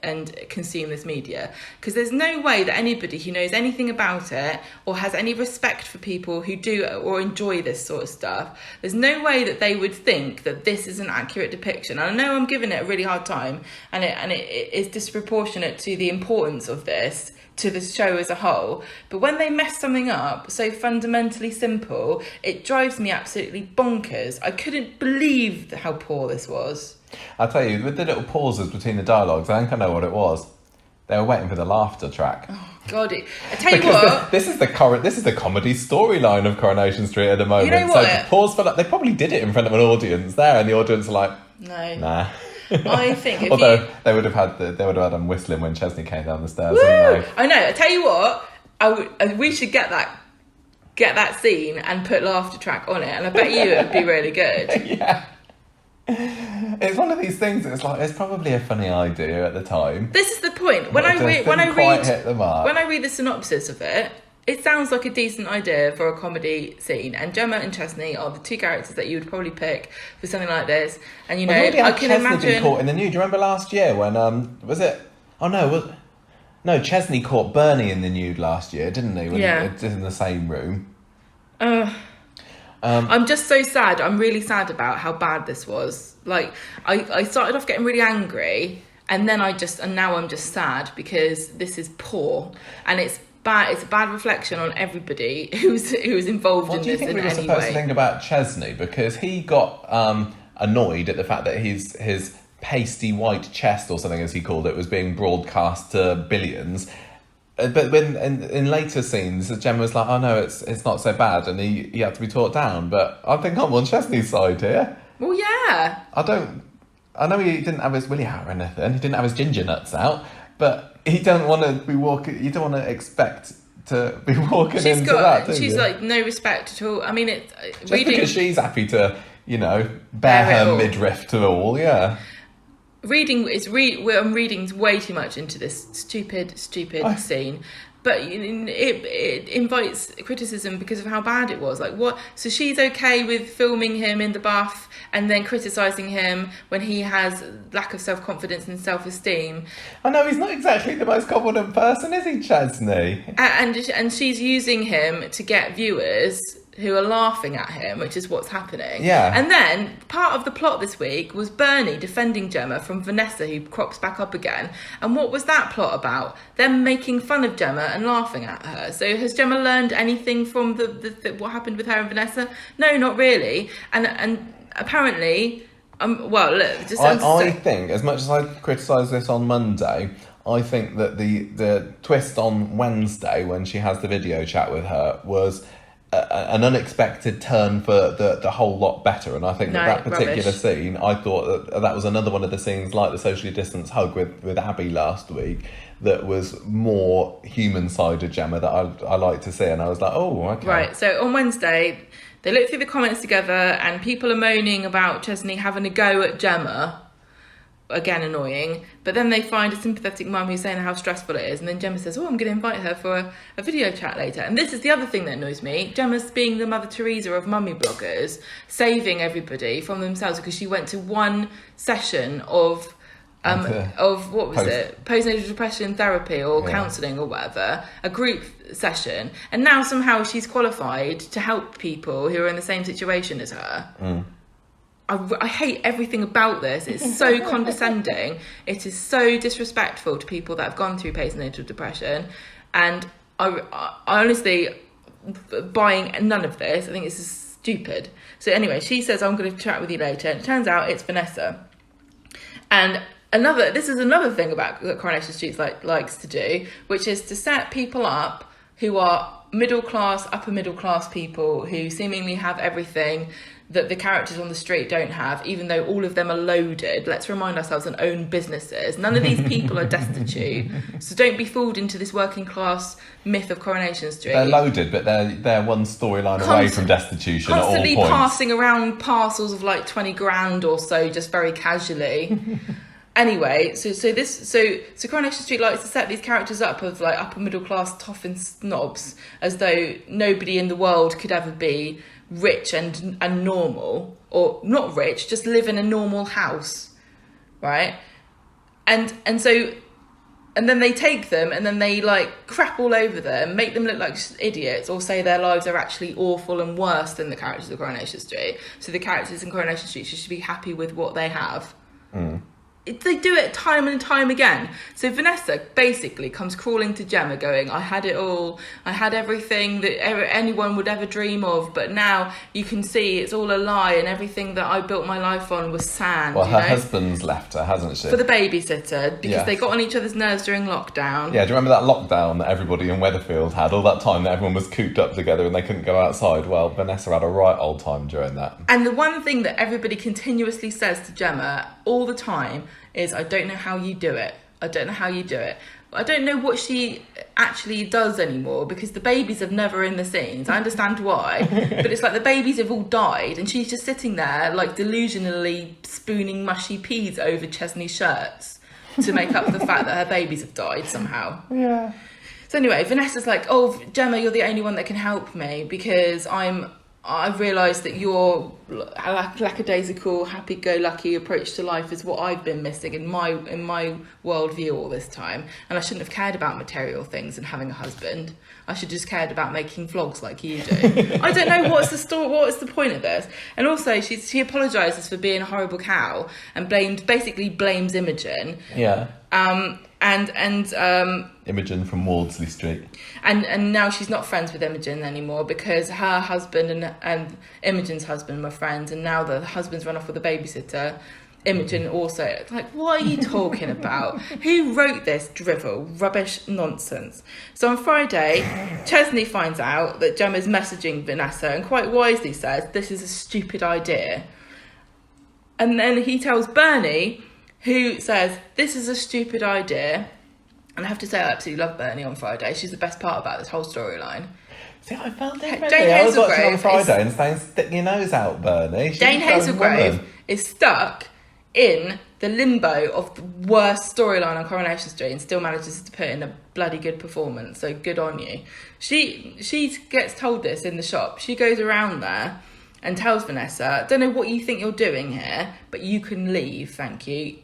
and consume this media. Because there's no way that anybody who knows anything about it or has any respect for people who do or enjoy this sort of stuff, there's no way that they would think that this is an accurate depiction. And I know I'm giving it a really hard time, and it is disproportionate to the importance of this to the show as a whole, but when they mess something up so fundamentally simple, it drives me absolutely bonkers. I couldn't believe how poor this was. I'll tell you, with the little pauses between the dialogues, I think I know what it was. They were waiting for the laughter track. Oh God! I tell you what, this is the comedy storyline of Coronation Street at the moment. You know what? So pause for they probably did it in front of an audience there, and the audience are like, no, nah. I think they would have had them whistling when Chesney came down the stairs. Woo! Wouldn't they? I know. I tell you what, we should get that scene and put laughter track on it, and I bet you it would be really good. Yeah. It's one of these things. It's like it's probably a funny idea at the time. This is the point. When I read the synopsis of it, it sounds like a decent idea for a comedy scene, and Gemma and Chesney are the two characters that you would probably pick for something like this. And you know, I can imagine caught in the nude. Do you remember last year when was it? Oh no, Chesney caught Bernie in the nude last year, didn't he? When yeah, in the same room. I'm just so sad. I'm really sad about how bad this was. Like, I started off getting really angry, and then now I'm just sad because this is poor, and it's bad. It's a bad reflection on everybody who's involved in this in any way. What do you think we were supposed to think about Chesney? Because he got annoyed at the fact that his pasty white chest, or something as he called it, was being broadcast to billions. But when in later scenes, Gemma was like, "Oh no, it's not so bad," and he had to be taught down. But I think I'm on Chesney's side here. Well, yeah. I know he didn't have his willy out or anything. He didn't have his ginger nuts out, but he don't want to be walking. You don't want to expect to be walking into that. She's like no respect at all. I mean, it's just because she's happy to, bare her midriff to all, yeah. I'm reading way too much into this stupid scene. but it invites criticism because of how bad it was. Like, what? So she's okay with filming him in the bath and then criticising him when he has lack of self-confidence and self-esteem. I know, he's not exactly the most confident person, is he, Chesney? And she's using him to get viewers who are laughing at him, which is what's happening. Yeah. And then part of the plot this week was Bernie defending Gemma from Vanessa, who crops back up again. And what was that plot about? Them making fun of Gemma and laughing at her. So has Gemma learned anything from the what happened with her and Vanessa? No, not really. And apparently, well, look, just I think, as much as I criticised this on Monday, I think that the twist on Wednesday when she has the video chat with her was an unexpected turn for the whole lot better. And I think that particular scene, I thought that was another one of the scenes, like the socially distanced hug with Abby last week, that was more human side of Gemma that I like to see. And I was like, oh, okay. Right, so on Wednesday, they looked through the comments together and people are moaning about Chesney having a go at Gemma. Again, annoying. But then they find a sympathetic mum who's saying how stressful it is, and then Gemma says, I'm going to invite her for a video chat later. And this is the other thing that annoys me. Gemma's being the Mother Teresa of mummy bloggers, saving everybody from themselves, because she went to one session of what was it? Postnatal depression therapy or counselling or whatever, a group session, and now somehow she's qualified to help people who are in the same situation as her. I hate everything about this. It's so condescending. It is so disrespectful to people that have gone through postnatal depression. And I honestly, buying none of this, I think this is stupid. So anyway, she says, I'm going to chat with you later. And it turns out it's Vanessa. And this is another thing about that Coronation Street likes to do, which is to set people up who are middle class, upper middle class people who seemingly have everything that the characters on the street don't have, even though all of them are loaded. Let's remind ourselves, and own businesses. None of these people are destitute. So don't be fooled into this working class myth of Coronation Street. They're loaded, but they're one storyline away from destitution at all points. Constantly passing around parcels of like 20 grand or so, just very casually. Anyway, so Coronation Street likes to set these characters up of like upper middle class toff and snobs, as though nobody in the world could ever be rich and normal, or not rich, just live in a normal house, right? And then they take them and then they like crap all over them, make them look like idiots, or say their lives are actually awful and worse than the characters of Coronation Street. So the characters in Coronation Street should be happy with what they have. They do it time and time again. So Vanessa basically comes crawling to Gemma going, I had it all. I had everything that anyone would ever dream of. But now you can see it's all a lie, and everything that I built my life on was sand. Well, her husband's left her, hasn't she? For the babysitter, because they got on each other's nerves during lockdown. Yeah, do you remember that lockdown that everybody in Weatherfield had? All that time that everyone was cooped up together and they couldn't go outside. Well, Vanessa had a right old time during that. And the one thing that everybody continuously says to Gemma all the time is, I don't know how you do it. I don't know how you do it. I don't know what she actually does anymore, because the babies are never in the scenes. I understand why, but it's like the babies have all died and she's just sitting there like delusionally spooning mushy peas over Chesney's shirts to make up for the fact that her babies have died somehow. Yeah. So anyway, Vanessa's like, oh, Gemma, you're the only one that can help me, because I've realised that your lackadaisical, happy-go-lucky approach to life is what I've been missing in my worldview all this time, and I shouldn't have cared about material things and having a husband. I should just cared about making vlogs like you do. I don't know what's the story. What is the point of this? And also, she apologises for being a horrible cow and basically blames Imogen. Yeah. And Imogen from Wardsley Street. And now she's not friends with Imogen anymore, because her husband and Imogen's husband were friends, and now the husband's run off with a babysitter. Imogen also, like, what are you talking about? Who wrote this drivel, rubbish, nonsense? So on Friday, Chesney finds out that Gemma's messaging Vanessa, and quite wisely says, this is a stupid idea. And then he tells Bernie, who says, this is a stupid idea. And I have to say, I absolutely love Bernie on Friday. She's the best part about this whole storyline. See, I felt differently. I was watching on Friday and saying, stick your nose out, Bernie. Jane Hazelgrave is stuck in the limbo of the worst storyline on Coronation Street and still manages to put in a bloody good performance. So good on you. She gets told this in the shop. She goes around there and tells Vanessa, don't know what you think you're doing here, but you can leave, thank you.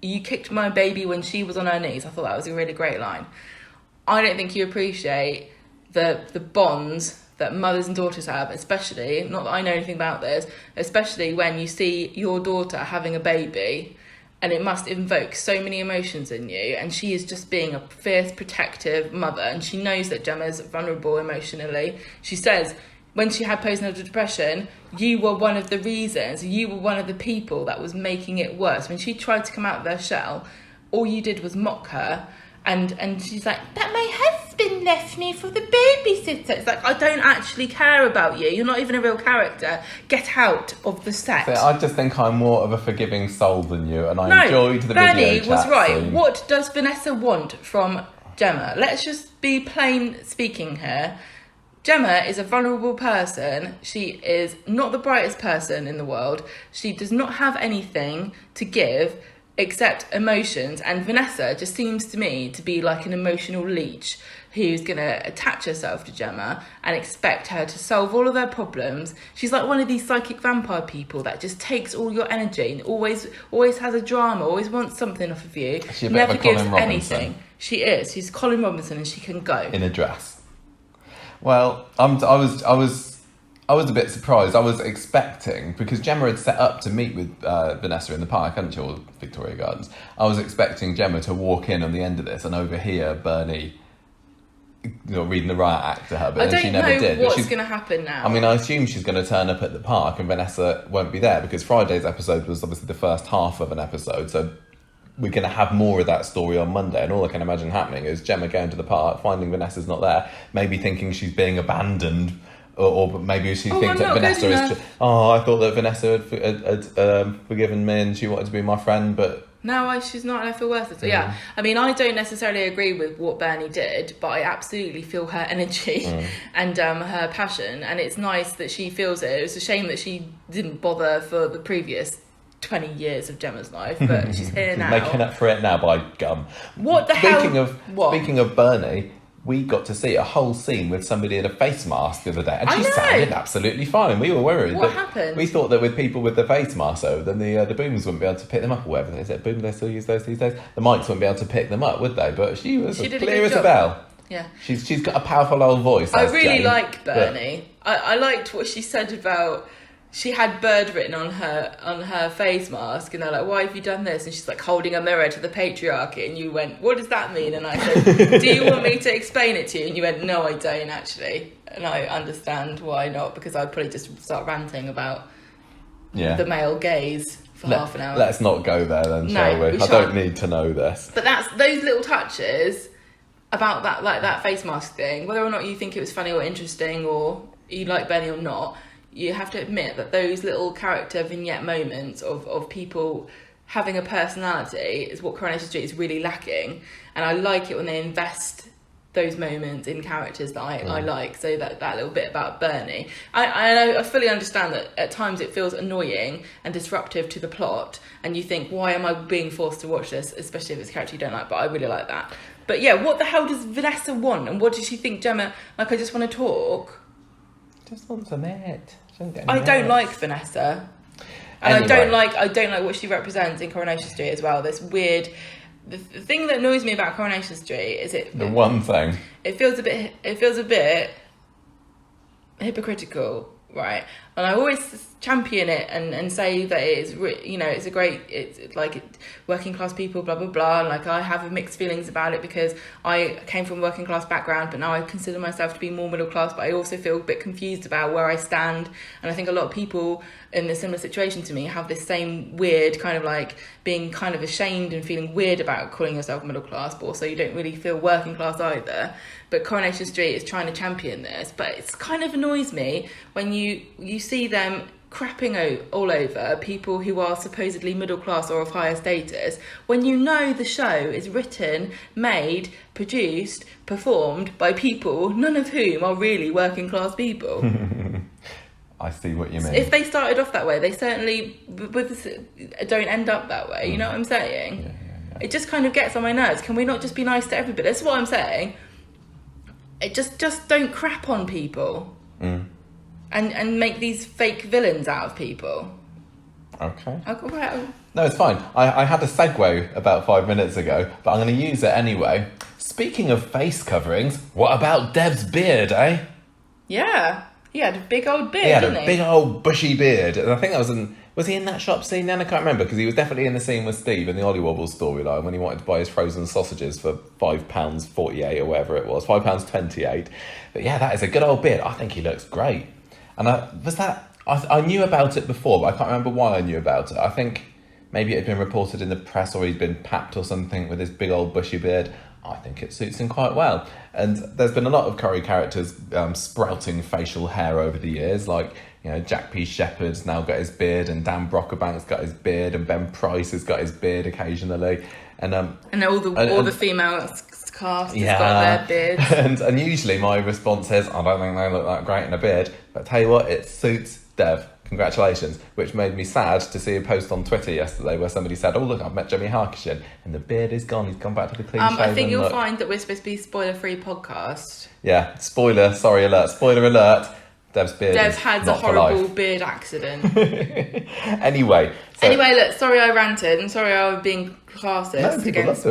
You kicked my baby when she was on her knees. I thought that was a really great line. I don't think you appreciate the bonds that mothers and daughters have, especially, not that I know anything about this, especially when you see your daughter having a baby, and it must invoke so many emotions in you, and she is just being a fierce, protective mother, and she knows that Gemma's vulnerable emotionally. She says, when she had postnatal depression, you were one of the reasons, you were one of the people that was making it worse. When she tried to come out of their shell, all you did was mock her, and she's like, but my husband left me for the babysitter. It's like, I don't actually care about you. You're not even a real character. Get out of the set. So I just think I'm more of a forgiving soul than you, and I enjoyed the video Bernie chat was right. scene. What does Vanessa want from Gemma? Let's just be plain speaking here. Gemma is a vulnerable person. She is not the brightest person in the world. She does not have anything to give except emotions, and Vanessa just seems to me to be like an emotional leech who's going to attach herself to Gemma and expect her to solve all of her problems. She's like one of these psychic vampire people that just takes all your energy and always has a drama, always wants something off of you, never gives anything. She is. She's Colin Robinson, and she can go in a dress. Well, I was a bit surprised. I was expecting, because Gemma had set up to meet with Vanessa in the park, hadn't she, or Victoria Gardens. I was expecting Gemma to walk in on the end of this and overhear Bernie, reading the riot act to her, but then she never did. I don't know what's going to happen now. I mean, I assume she's going to turn up at the park and Vanessa won't be there, because Friday's episode was obviously the first half of an episode, so we're going to have more of that story on Monday, and all I can imagine happening is Gemma going to the park, finding Vanessa's not there, maybe thinking she's being abandoned. Or maybe she thinks that Vanessa is... I thought that Vanessa had forgiven me and she wanted to be my friend, but... No, she's not, and I feel worth it. So, yeah, I mean, I don't necessarily agree with what Bernie did, but I absolutely feel her energy and her passion, and it's nice that she feels it. It's a shame that she didn't bother for the previous 20 years of Gemma's life, but she's here now. Making up for it now, by gum. What the hell? Speaking of Bernie... We got to see a whole scene with somebody in a face mask the other day, and she sounded absolutely fine. We were worried. What happened? We thought that with people with the face masks over, then the booms wouldn't be able to pick them up, or whatever they said. Boom, they still use those these days. The mics wouldn't be able to pick them up, would they? But she was as clear as a bell. Yeah, she's got a powerful old voice. I really like Bernie. I liked what she said about. She had bird written on her face mask, and they're like, why have you done this? And she's like holding a mirror to the patriarchy, and you went, what does that mean? And I said, do you want me to explain it to you? And you went, no, I don't actually. And I understand why not, because I'd probably just start ranting about the male gaze for half an hour. Let's not go there then, shall we? I don't need to know this. But that's those little touches about that, like that face mask thing, whether or not you think it was funny or interesting, or you like Benny or not, you have to admit that those little character vignette moments of people having a personality is what Coronation Street is really lacking. And I like it when they invest those moments in characters that I like. So that little bit about Bernie. I fully understand that at times it feels annoying and disruptive to the plot. And you think, why am I being forced to watch this? Especially if it's a character you don't like. But I really like that. But yeah, what the hell does Vanessa want? And what does she think Gemma... Like, I just want to talk. Just wants a minute. I don't like Vanessa, and anyway. I don't like what she represents in Coronation Street as well. This weird, the thing that annoys me about Coronation Street is one thing. It feels a bit hypocritical, right? And I always champion it and say that it's like working class people, blah blah blah, and like I have mixed feelings about it because I came from a working class background, but now I consider myself to be more middle class, but I also feel a bit confused about where I stand. And I think a lot of people in a similar situation to me have this same weird kind of like being kind of ashamed and feeling weird about calling yourself middle class, but also you don't really feel working class either. But Coronation Street is trying to champion this, but it kind of annoys me when you see them crapping all over people who are supposedly middle class or of higher status, when you know the show is written, made, produced, performed by people, none of whom are really working class people. I see what you mean. If they started off that way, they certainly don't end up that way. You know what I'm saying? Yeah. It just kind of gets on my nerves. Can we not just be nice to everybody? That's what I'm saying. It just don't crap on people and make these fake villains out of people. Okay. Right. No, it's fine. I had a segue about 5 minutes ago, but I'm going to use it anyway. Speaking of face coverings, what about Dev's beard, eh? Yeah. He had a big old beard, didn't he? Big old bushy beard. And I think that was he in that shop scene then? I can't remember, because he was definitely in the scene with Steve in the Ollie Wobble storyline when he wanted to buy his frozen sausages for £5.48 or whatever it was, £5.28. But yeah, that is a good old beard. I think he looks great. And I knew about it before, but I can't remember why I knew about it. I think maybe it had been reported in the press or he'd been papped or something with his big old bushy beard. I think it suits him quite well. And there's been a lot of Curry characters sprouting facial hair over the years, like, you know, Jack P. Shepherd's now got his beard, and Dan Brocklebank's got his beard, and Ben Price has got his beard occasionally. And all the female cast has got their beards. And usually my response is, I don't think they look that great in a beard, but I tell you what, it suits Dev. Congratulations. Which made me sad to see a post on Twitter yesterday where somebody said, oh look, I've met Jimmy Harkishin, and the beard is gone. He's gone back to the clean shaven I think you'll look. find that we're supposed to be spoiler-free podcast. Yeah, spoiler alert. Dev had a horrible beard accident. Anyway, look, sorry I ranted, and sorry I was being classist against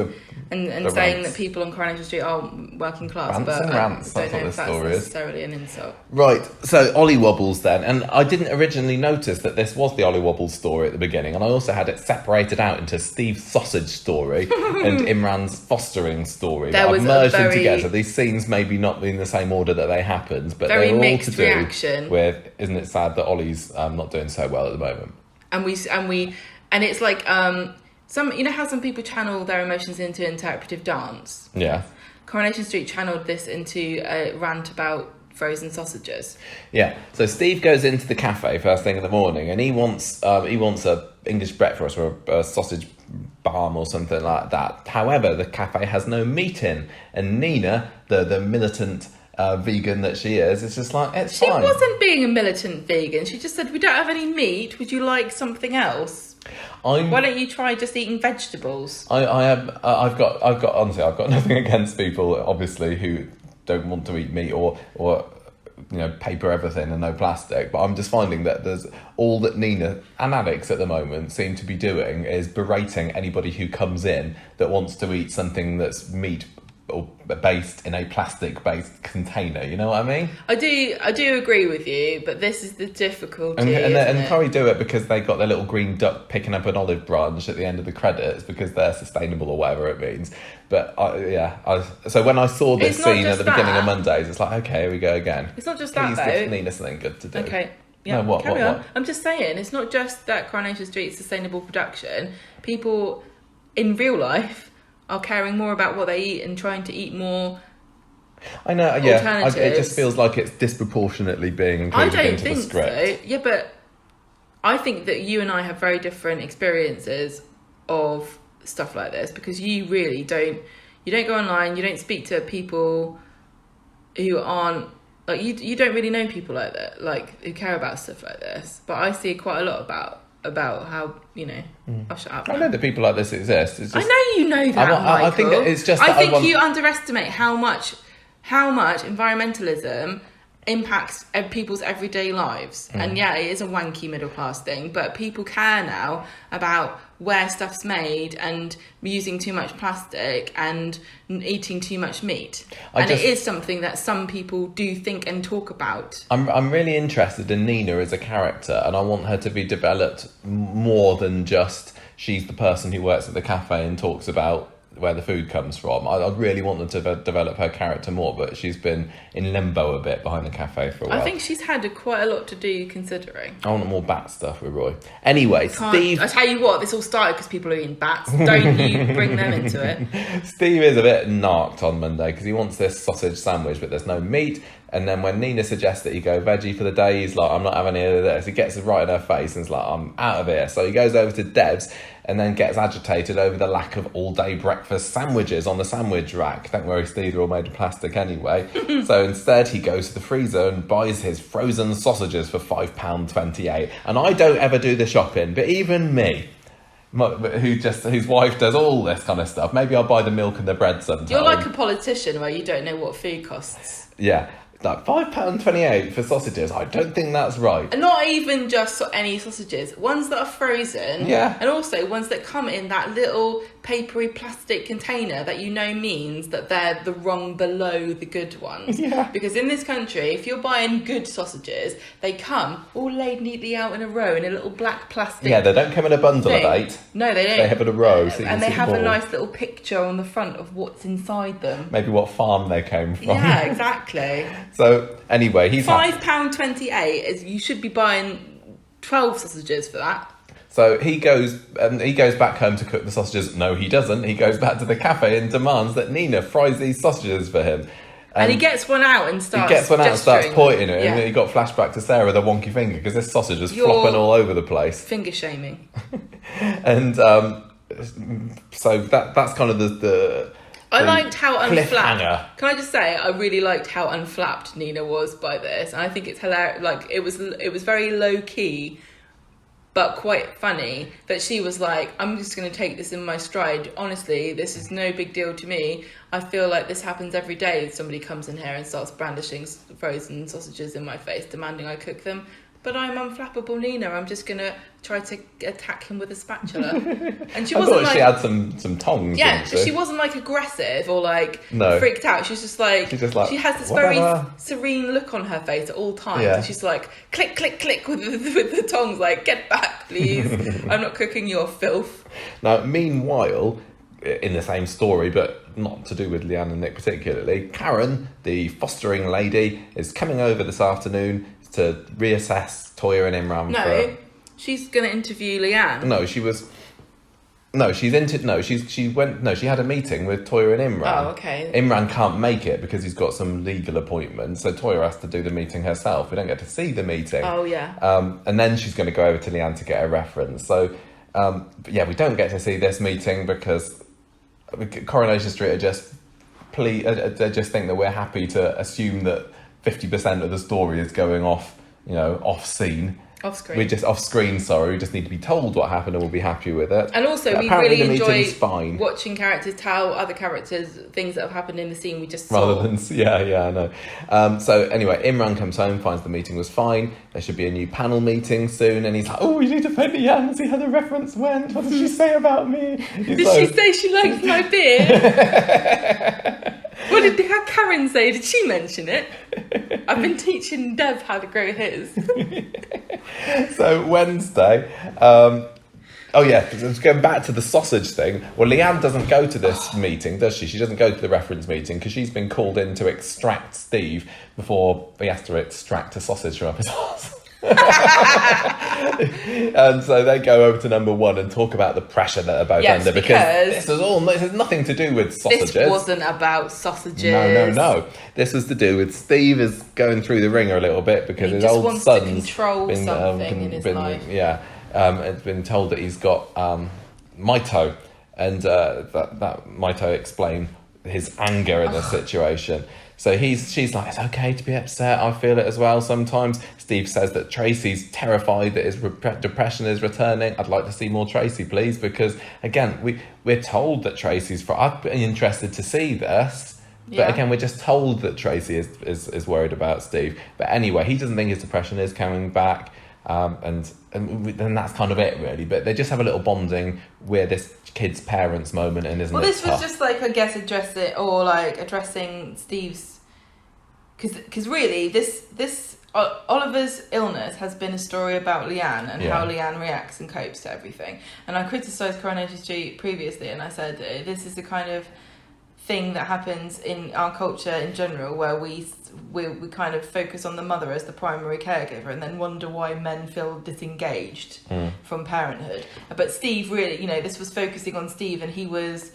and saying rants. that people on Coronation Street are working class, Rants but and rants, I don't know if that's that's story is. necessarily an insult. Right, so Ollie Wobbles then, and I didn't originally notice that this was the Ollie Wobbles story at the beginning, and I also had it separated out into Steve's sausage story and Imran's fostering story. There was I've merged a them very- together. These scenes maybe not in the same order that they happened, but Very they're all mixed to do reaction. with, isn't it sad that Ollie's not doing so well at the moment? And it's like you know how some people channel their emotions into interpretive dance? Yeah. Coronation Street channeled this into a rant about frozen sausages. Yeah, so Steve goes into the cafe first thing in the morning, and he wants a English breakfast or a sausage balm or something like that. However, the cafe has no meat in, and Nina, the militant vegan that she is just like, it's fine. She wasn't being a militant vegan. She just said, we don't have any meat. Would you like something else? Why don't you try just eating vegetables? I've got honestly, I've got nothing against people, obviously, who don't want to eat meat or you know, paper everything and no plastic, but I'm just finding that there's all that Nina and Alex at the moment seem to be doing is berating anybody who comes in that wants to eat something that's meat or based in a plastic-based container. You know what I mean? I do agree with you, but this is the difficulty. And Curry do it because they got their little green duck picking up an olive branch at the end of the credits because they're sustainable or whatever it means. But so when I saw this scene at the beginning of Mondays, it's like, okay, here we go again. It's not just Please that, though. give Nina something good to do. Okay. Yeah, no, carry on. What? I'm just saying, it's not just that Coronation Street sustainable production. People in real life are caring more about what they eat and trying to eat more. I know, yeah. Alternatives. It just feels like it's disproportionately being included into the script. I don't think so. Yeah, but I think that you and I have very different experiences of stuff like this because you really don't. You don't go online. You don't speak to people who aren't like you. You don't really know people like that, like who care about stuff like this. But I see quite a lot about how, you know, I'll shut up. I know that people like this exist. It's just, I know you know that, Michael. I think it's just that I think you underestimate how much environmentalism impacts people's everyday lives. And yeah, it is a wanky middle class thing, but people care now about where stuff's made and using too much plastic and eating too much meat. It is something that some people do think and talk about. I'm really interested in Nina as a character, and I want her to be developed more than just she's the person who works at the cafe and talks about where the food comes from. I really want them to develop her character more, but she's been in limbo a bit behind the cafe for a while. I think she's had quite a lot to do, considering. I want more bat stuff with Roy. Anyway, Steve... I tell you what, this all started because people are eating bats. Don't you bring them into it. Steve is a bit narked on Monday because he wants this sausage sandwich, but there's no meat. And then when Nina suggests that he go veggie for the day, he's like, I'm not having any of this. He gets it right in her face and is like, I'm out of here. So he goes over to Dev's and then gets agitated over the lack of all-day breakfast sandwiches on the sandwich rack. Don't worry, Steve, they're all made of plastic anyway. So instead he goes to the freezer and buys his frozen sausages for £5.28. And I don't ever do the shopping, but even me, whose wife does all this kind of stuff, maybe I'll buy the milk and the bread sometimes. You're like a politician where you don't know what food costs. Yeah. Like £5.28 for sausages, I don't think that's right. And not even just any sausages, ones that are frozen, yeah, and also ones that come in that little papery plastic container that you know means that they're the wrong below the good ones. Yeah. Because in this country, if you're buying good sausages, they come all laid neatly out in a row in a little black plastic. Yeah, they don't come in a bundle of 8. No, they don't. They have in a row, so you and can they see have more. a nice little picture on the front of what's inside them. Maybe what farm they came from. Yeah, exactly. So anyway, he's £5.28 is you should be buying 12 sausages for that. So he goes back home to cook the sausages. No, he doesn't. He goes back to the cafe and demands that Nina fries these sausages for him. And he gets one out and starts pointing at him. Yeah. And he got flashback to Sarah the wonky finger because this sausage is flopping all over the place. Finger shaming. And so that's kind of the I liked how unflapped. Cliffhanger. Can I just say, I really liked how unflapped Nina was by this, and I think it's hilarious. Like it was very low key, but quite funny that she was like, "I'm just going to take this in my stride. Honestly, this is no big deal to me. I feel like this happens every day. Somebody comes in here and starts brandishing frozen sausages in my face, demanding I cook them." But I'm unflappable Nina. I'm just going to try to attack him with a spatula. And she wasn't like... she had some tongs. Yeah, she wasn't like aggressive or like freaked out. She was just like she has this very serene look on her face at all times. Yeah. And she's like, click, click, click with the tongs, like, get back, please. I'm not cooking your filth. Now, meanwhile, in the same story, but not to do with Leanne and Nick particularly, Karen, the fostering lady, is coming over this afternoon to reassess Toya and Imran. She's going to interview Leanne. She had a meeting with Toya and Imran. Oh, okay. Imran can't make it because he's got some legal appointments, so Toya has to do the meeting herself. We don't get to see the meeting. Oh, yeah. And then she's going to go over to Leanne to get a reference. So, we don't get to see this meeting because Coronation Street are just they just think that we're happy to assume that 50% of the story is going off, off scene. Off screen. We're just off screen, sorry. We just need to be told what happened and we'll be happy with it. And also, we really enjoy watching characters tell other characters things that have happened in the scene we just saw. Rather than, I know. So anyway, Imran comes home, finds the meeting was fine. There should be a new panel meeting soon. And he's like, we need to phone Leanne and see how the reference went. What did she say about me? Did she say she likes my beard? What did Karen say? Did she mention it? I've been teaching Dev how to grow his. So Wednesday, just going back to the sausage thing. Well, Leanne doesn't go to this meeting, does she? She doesn't go to the reference meeting because she's been called in to extract Steve before he has to extract a sausage from up his arse. And so they go over to number 1 and talk about the pressure that they're both under because this has nothing to do with sausages. This wasn't about sausages. No. This was to do with Steve is going through the ringer a little bit because his old son's control something in his life. Yeah, it's been told that he's got mito, and that mito explained his anger in the situation. So she's like, it's okay to be upset. I feel it as well sometimes. Steve says that Tracy's terrified that his depression is returning. I'd like to see more Tracy, please, because again, we're told that Tracy's. I'd be interested to see this, but again, we're just told that Tracy is worried about Steve. But anyway, he doesn't think his depression is coming back, and that's kind of it really. But they just have a little bonding where this kid's parents moment, and isn't it this tough? was just like, I guess, addressing Steve's, because really this Oliver's illness has been a story about Leanne and how Leanne reacts and copes to everything. And I criticised Coronation Street previously, and I said this is the kind of thing that happens in our culture in general, where we kind of focus on the mother as the primary caregiver and then wonder why men feel disengaged from parenthood. But Steve really, this was focusing on Steve, and he was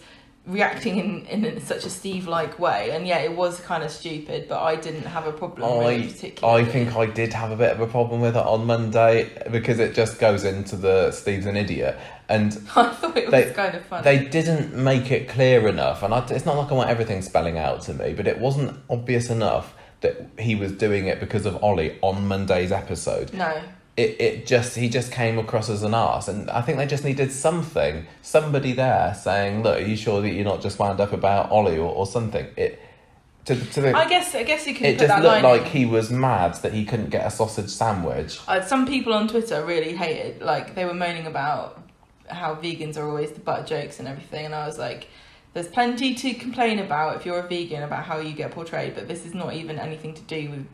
reacting in such a Steve-like way, and it was kind of stupid, but I didn't have a problem particularly. I think I did have a bit of a problem with it on Monday because it just goes into the Steve's an idiot, And I thought it was kind of funny. They didn't make it clear enough, and it's not like I want everything spelling out to me, but it wasn't obvious enough that he was doing it because of Ollie on Monday's episode. No. He just came across as an arse, and I think they just needed somebody there saying, look, are you sure that you're not just wound up about Ollie or something? I guess you could. It put just that looked line like in. he was mad that he couldn't get a sausage sandwich. Some people on Twitter really hated, like they were moaning about how vegans are always the butt of jokes and everything, and I was like, there's plenty to complain about if you're a vegan about how you get portrayed, but this is not even anything to do with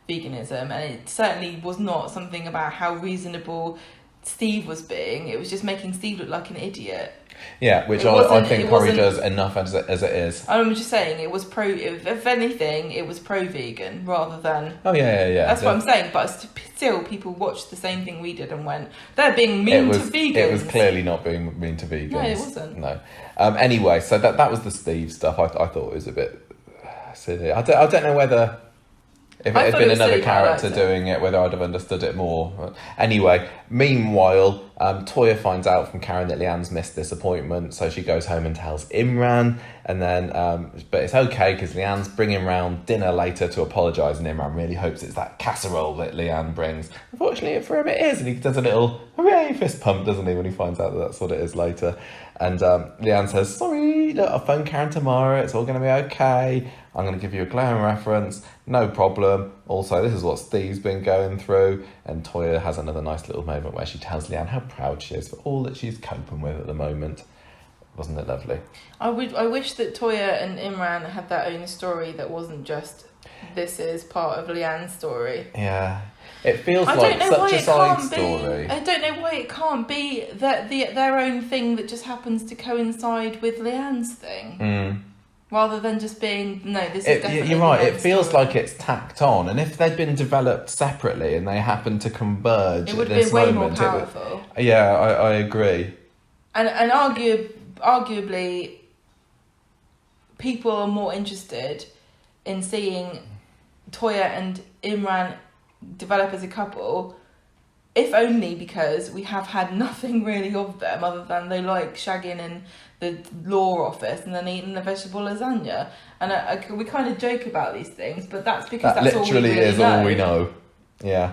veganism, and it certainly was not something about how reasonable Steve was being. It was just making Steve look like an idiot. Yeah, which I think Corey does enough as it is. I'm just saying, if anything, it was pro-vegan rather than... Oh, yeah. That's what I'm saying, but still, people watched the same thing we did and went, they're being mean to vegans. It was clearly not being mean to vegans. No, it wasn't. No. Anyway, so that was the Steve stuff. I thought it was a bit silly. I don't know whether... If it had been another character doing it, whether I'd have understood it more. Anyway, meanwhile, Toya finds out from Karen that Leanne's missed this appointment, so she goes home and tells Imran, and then, but it's okay because Leanne's bringing round dinner later to apologise, and Imran really hopes it's that casserole that Leanne brings. Unfortunately for him it is, and he does a little hooray fist pump, doesn't he, when he finds out that that's what it is later. And Leanne says, sorry, look, I'll phone Karen tomorrow, it's all going to be okay. I'm going to give you a glaring reference, no problem. Also, this is what Steve's been going through. And Toya has another nice little moment where she tells Leanne how proud she is for all that she's coping with at the moment. Wasn't it lovely? I wish that Toya and Imran had their own story that wasn't just, this is part of Leanne's story. Yeah. It feels like such a side story. I don't know why it can't be that their own thing that just happens to coincide with Leanne's thing. Mm. Rather than just being, no, this is definitely... You're right, it feels story. like it's tacked on. And if they'd been developed separately and they happened to converge it would at have this been way moment... more powerful. I agree. And arguably, people are more interested in seeing Toya and Imran develop as a couple, if only because we have had nothing really of them other than they like shagging in the law office and then eating the vegetable lasagna. And we kind of joke about these things, but that's because that's all we really know. That literally is all we know. Yeah.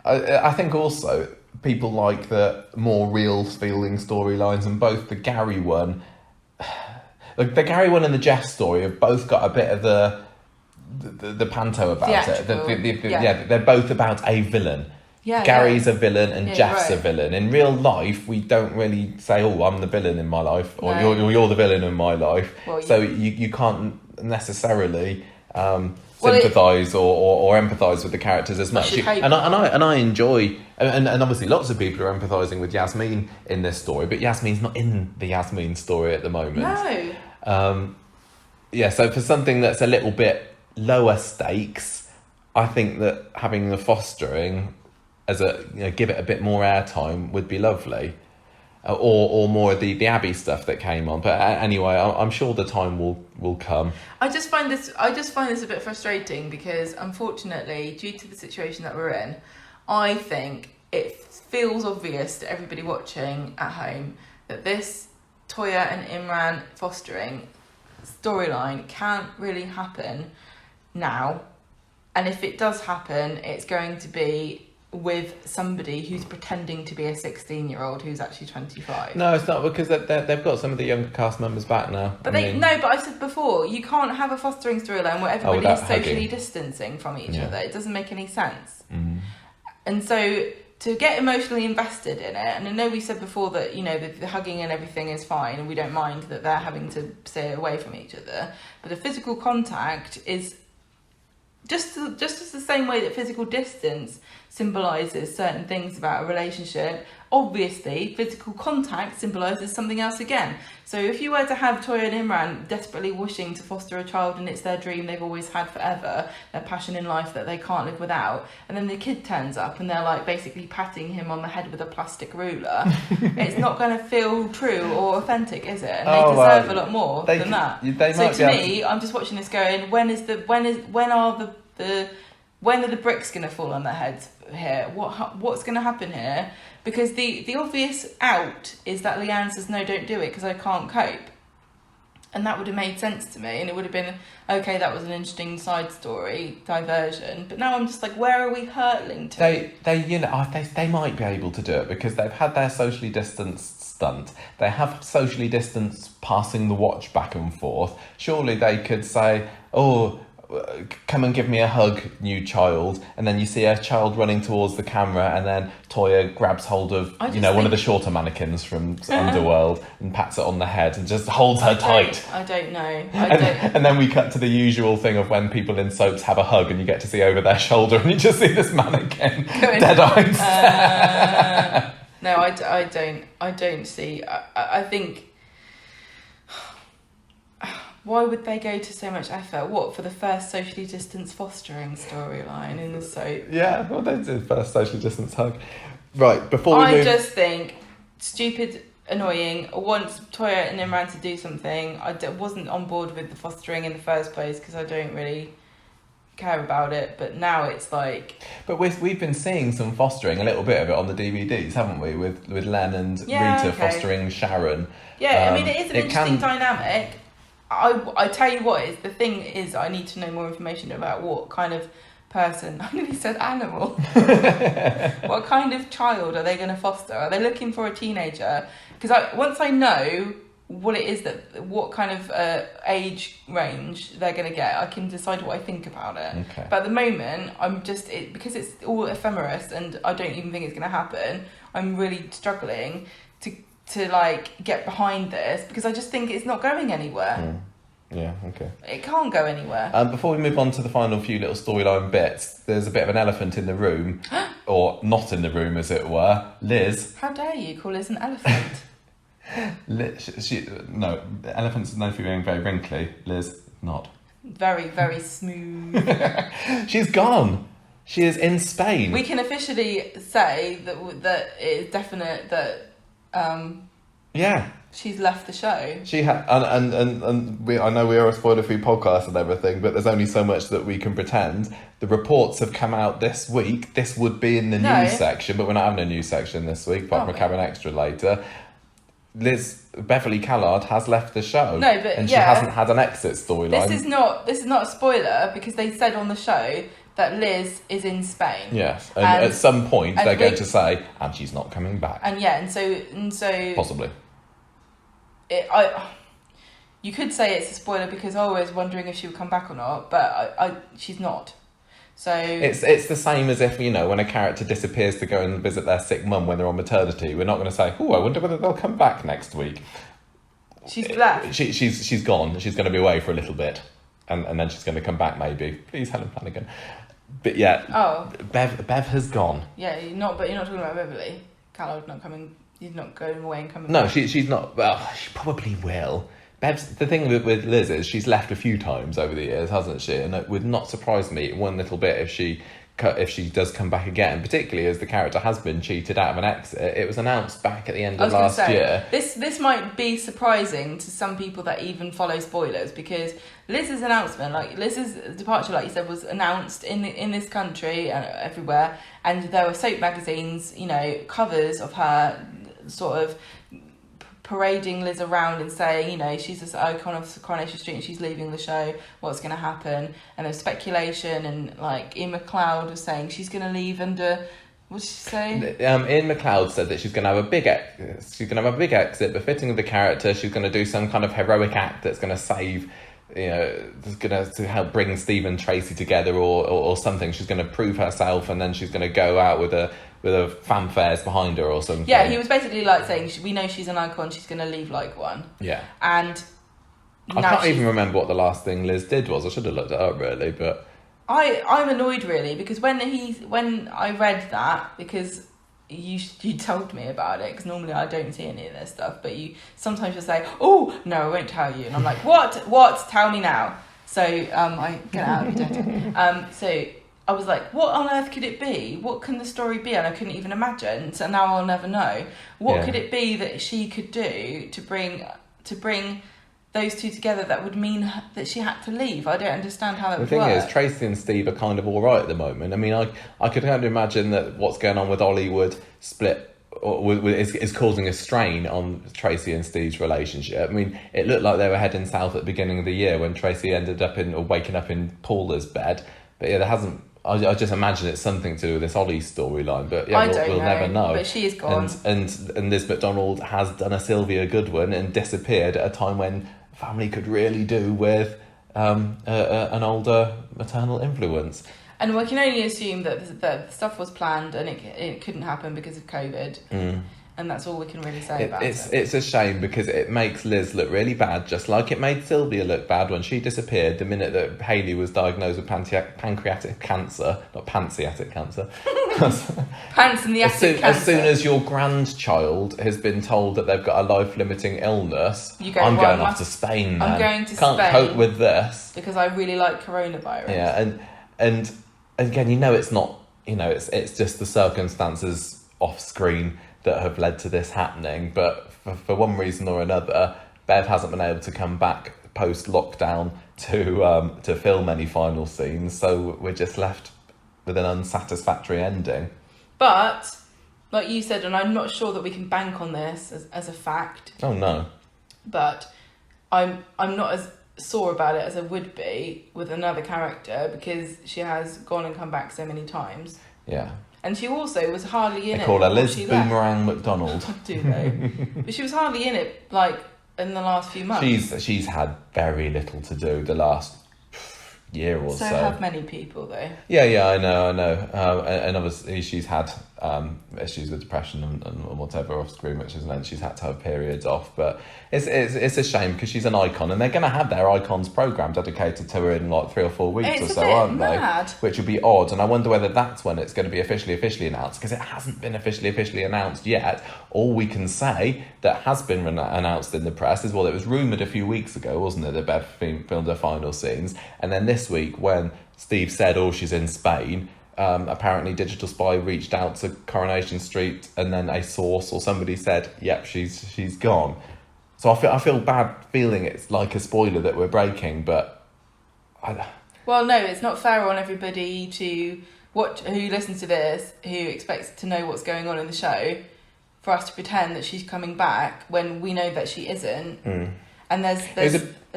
I think also people like the more real feeling storylines, and both the Gary one, the Gary one and the Geoff story have both got a bit of the panto about it. They're both about a villain. Yeah, Gary's a villain and Geoff's right. a villain. In real life, we don't really say, "Oh, I'm the villain in my life," or "You're the villain in my life." Well, so you can't necessarily sympathise or empathise with the characters as much. And I enjoy, and obviously lots of people are empathising with Yasmin in this story, but Yasmin's not in the Yasmin story at the moment. No. So for something that's a little bit lower stakes, I think that having the fostering as give it a bit more airtime would be lovely, or more of the Abby stuff that came on. But anyway, I'm sure the time will come. I just find this a bit frustrating because unfortunately, due to the situation that we're in, I think it feels obvious to everybody watching at home that this Toya and Imran fostering storyline can't really happen now, and if it does happen, it's going to be with somebody who's pretending to be a 16-year-old who's actually 25. No, it's not, because they've got some of the younger cast members back now. But but I said before, you can't have a fostering storyline where everybody is socially distancing from each other. It doesn't make any sense. Mm. And so to get emotionally invested in it, and I know we said before that, the hugging and everything is fine and we don't mind that they're having to stay away from each other, but the physical contact is just as the same way that physical distance symbolises certain things about a relationship, obviously physical contact symbolises something else again. So if you were to have Toya and Imran desperately wishing to foster a child and it's their dream they've always had forever, their passion in life that they can't live without, and then the kid turns up and they're like basically patting him on the head with a plastic ruler, it's not going to feel true or authentic, is it? And they deserve a lot more than that. So to me, I'm just watching this going, when are the when are the bricks going to fall on their heads here? What's going to happen here? Because the obvious out is that Leanne says, no, don't do it because I can't cope. And that would have made sense to me, and it would have been, okay, that was an interesting side story, diversion. But now I'm just like, where are we hurtling to? They might be able to do it because they've had their socially distanced stunt. They have socially distanced passing the watch back and forth. Surely they could say, oh, come and give me a hug, new child, and then you see a child running towards the camera, and then Toya grabs hold of one of the shorter mannequins from Underworld and pats it on the head and just holds her tight. I don't know. And then we cut to the usual thing of when people in soaps have a hug and you get to see over their shoulder and you just see this mannequin dead-eyed. No, I don't see. I think. Why would they go to so much effort? What, for the first socially distanced fostering storyline in the soap? Yeah, well, they did first socially distanced hug. Right, before we move... I just think, stupid, annoying. Once Toya and him ran to do something, I wasn't on board with the fostering in the first place because I don't really care about it. But now it's like... But we've been seeing some fostering, a little bit of it on the DVDs, haven't we? With Len and Rita fostering Sharon. Yeah, I mean, it is an interesting dynamic. I tell you what, the thing is, I need to know more information about what kind of person, I nearly said animal, what kind of child are they going to foster? Are they looking for a teenager? Because once I know what it is, what kind of age range they're going to get, I can decide what I think about it. Okay. But at the moment, I'm just, because it's all ephemeris and I don't even think it's going to happen, I'm really struggling to like get behind this because I just think it's not going anywhere. Yeah, okay. It can't go anywhere. Before we move on to the final few little storyline bits, there's a bit of an elephant in the room, or not in the room as it were. Liz. How dare you call Liz an elephant? No, elephants are known for being very wrinkly. Liz, not. Very, very smooth. She's gone. She is in Spain. We can officially say that it is definite that she's left the show. She had, and I know we are a spoiler-free podcast and everything, but there's only so much that we can pretend. The reports have come out this week. This would be in the news section, but we're not having a news section this week. Apart from having extra later. Beverly Callard has left the show. No, but and she hasn't had an exit storyline. This is not a spoiler because they said on the show that Liz is in Spain. Yes, and at some point they're going to say, and she's not coming back. And so possibly. You could say it's a spoiler because I was wondering if she would come back or not, but she's not. So it's the same as if, when a character disappears to go and visit their sick mum when they're on maternity. We're not going to say, I wonder whether they'll come back next week. She's left. She's gone. She's going to be away for a little bit, and then she's going to come back maybe. Please, Helen Flanagan. But yeah. Oh. Bev has gone. Yeah, you're not talking about Beverly Callard not coming. He's not going away and coming. No, back. she's not. Well, she probably will. The thing with Liz is she's left a few times over the years, hasn't she? And it would not surprise me one little bit if she does come back again, particularly as the character has been cheated out of an exit. It was announced back at the end of last year. This might be surprising to some people that even follow spoilers because Liz's announcement, Liz's departure, like you said, was announced in this country and everywhere, and there were soap magazines, covers of her sort of parading Liz around and saying, she's this icon of Coronation Street and she's leaving the show, what's going to happen? And there's speculation and Ian McLeod was saying she's going to leave under, what did she say? Ian McLeod said that she's going to have a big exit befitting of the character. She's going to do some kind of heroic act that's going to save, that's going to help bring Steve and Tracy together or something. She's going to prove herself and then she's going to go out with a fanfares behind her or something. Yeah, he was basically saying, we know she's an icon, she's going to leave like one. Yeah. And I can't even remember what the last thing Liz did was. I should have looked it up really, but... I'm annoyed really, because when I read that, because you told me about it, because normally I don't see any of this stuff, but you sometimes just say, oh, no, I won't tell you. And I'm like, what? Tell me now. So I get out of it. So I was like, what on earth could it be? What can the story be? And I couldn't even imagine. So now I'll never know. What could it be that she could do to bring those two together that would mean that she had to leave. I don't understand how that would work. The thing is, Tracy and Steve are kind of all right at the moment. I mean, I could kind of imagine that what's going on with Ollie would split, or is causing a strain on Tracy and Steve's relationship. I mean, it looked like they were heading south at the beginning of the year when Tracy ended up waking up in Paula's bed. But yeah, there hasn't... I just imagine it's something to do with this Ollie storyline, but yeah, we'll never know. But she is gone. And Liz McDonald has done a Sylvia Goodwin and disappeared at a time when family could really do with an older maternal influence. And we can only assume that the stuff was planned and it couldn't happen because of COVID. And that's all we can really say about it. It's a shame because it makes Liz look really bad, just like it made Sylvia look bad when she disappeared the minute that Hayley was diagnosed with pancreatic cancer, not pancreatic cancer. Pants in the attic cancer. As soon as your grandchild has been told that they've got a life-limiting illness, I'm going off to Spain then. I'm going to Spain. Can't cope with this. Because I really like coronavirus. Yeah, and again, it's not, it's just the circumstances off screen that have led to this happening, but for one reason or another, Bev hasn't been able to come back post-lockdown to film any final scenes, so we're just left with an unsatisfactory ending. But, like you said, and I'm not sure that we can bank on this as a fact. Oh no. But I'm not as sore about it as I would be with another character because she has gone and come back so many times. Yeah. And she also was hardly in it. They call her Liz Boomerang McDonald. Do they? But she was hardly in it, in the last few months. She's had very little to do the last year or so. So have many people, though. Yeah, I know. And obviously she's had issues with depression and whatever off screen, which has meant she's had to have periods off. But it's a shame because she's an icon, and they're going to have their icons program dedicated to her in 3 or 4 weeks or so, aren't mad. they? Which would be odd, and I wonder whether that's when it's going to be officially announced, because it hasn't been officially announced yet. All we can say that has been announced in the press is, well, it was rumoured a few weeks ago, wasn't it, that Bev filmed her final scenes, and then this week when Steve said, she's in Spain, apparently Digital Spy reached out to Coronation Street, and then a source or somebody said, yep, she's gone. So I feel bad feeling it's like a spoiler that we're breaking, but well, no, it's not fair on everybody who listens to this, who expects to know what's going on in the show, for us to pretend that she's coming back when we know that she isn't. And there's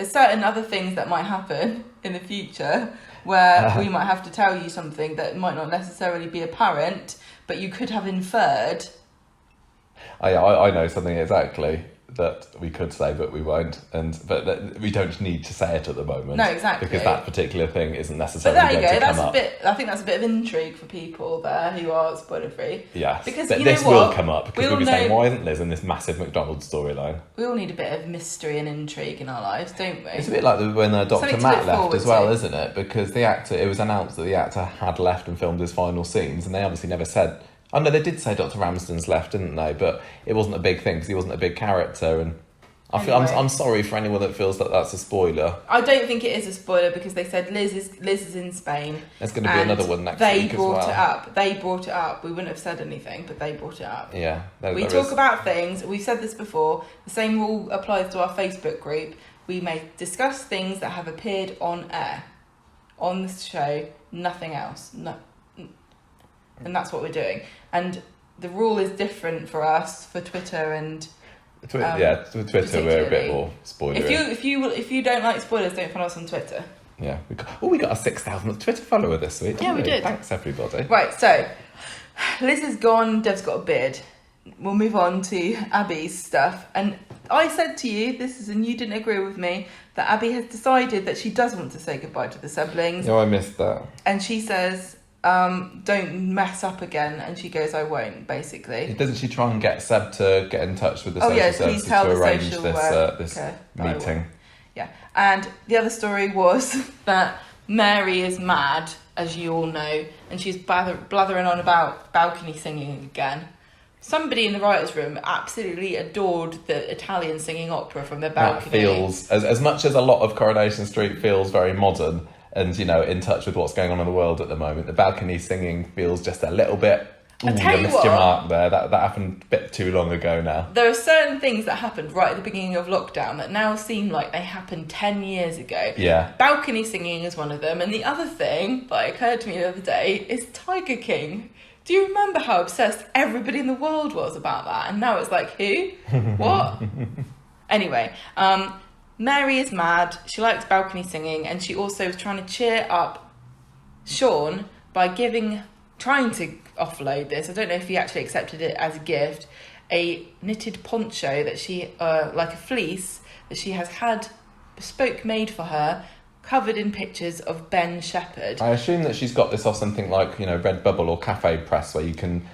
certain other things that might happen in the future where we might have to tell you something that might not necessarily be apparent, but you could have inferred. I know something exactly that we could say, but we won't, but we don't need to say it at the moment. No, exactly. Because that particular thing isn't necessarily going to come up. I think that's a bit of intrigue for people there who are spoiler free. Yes, because this will come up, because we'll be saying, why isn't Liz in this massive McDonald's storyline? We all need a bit of mystery and intrigue in our lives, don't we? It's a bit like when Dr. Matt left as well, isn't it? Because it was announced that the actor had left and filmed his final scenes, and they obviously never said... Oh no, they did say Dr. Ramsden's left, didn't they? But it wasn't a big thing because he wasn't a big character, and I'm sorry for anyone that feels that that's a spoiler. I don't think it is a spoiler because they said Liz is in Spain. There's going to be another one next week as well. They brought it up. We wouldn't have said anything, but they brought it up. Yeah. We talk about things. We've said this before. The same rule applies to our Facebook group. We may discuss things that have appeared on air, on the show, nothing else. No. And that's what we're doing. And the rule is different for us, for Twitter and... Twitter we're a bit more spoilery. If you don't like spoilers, don't follow us on Twitter. Yeah. We got a 6,000th Twitter follower this week. Yeah, we did. Thanks, everybody. Right, so Liz is gone, Dev's got a beard. We'll move on to Abby's stuff. And I said to you, and you didn't agree with me, that Abby has decided that she does want to say goodbye to the siblings. No, I missed that. And she says... don't mess up again, and she goes, I won't, basically. Doesn't she try and get Seb to get in touch with the social services to arrange this meeting? Yeah. And the other story was that Mary is mad, as you all know, and she's blathering on about balcony singing again. Somebody in the writer's room absolutely adored the Italian singing opera from their balcony. That feels, as much as a lot of Coronation Street feels very modern, and, in touch with what's going on in the world at the moment, the balcony singing feels just a little bit Ooh, you missed your mark there. That happened a bit too long ago now. There are certain things that happened right at the beginning of lockdown that now seem like they happened 10 years ago. Yeah. Balcony singing is one of them. And the other thing that occurred to me the other day is Tiger King. Do you remember how obsessed everybody in the world was about that? And now it's like, who? What? Anyway, Mary is mad. She likes balcony singing. And she also was trying to cheer up Sean by trying to offload this. I don't know if he actually accepted it as a gift. A knitted poncho that she, like a fleece, that she has had bespoke made for her, covered in pictures of Ben Shepherd. I assume that she's got this off something like, Redbubble or Cafe Press, where you can,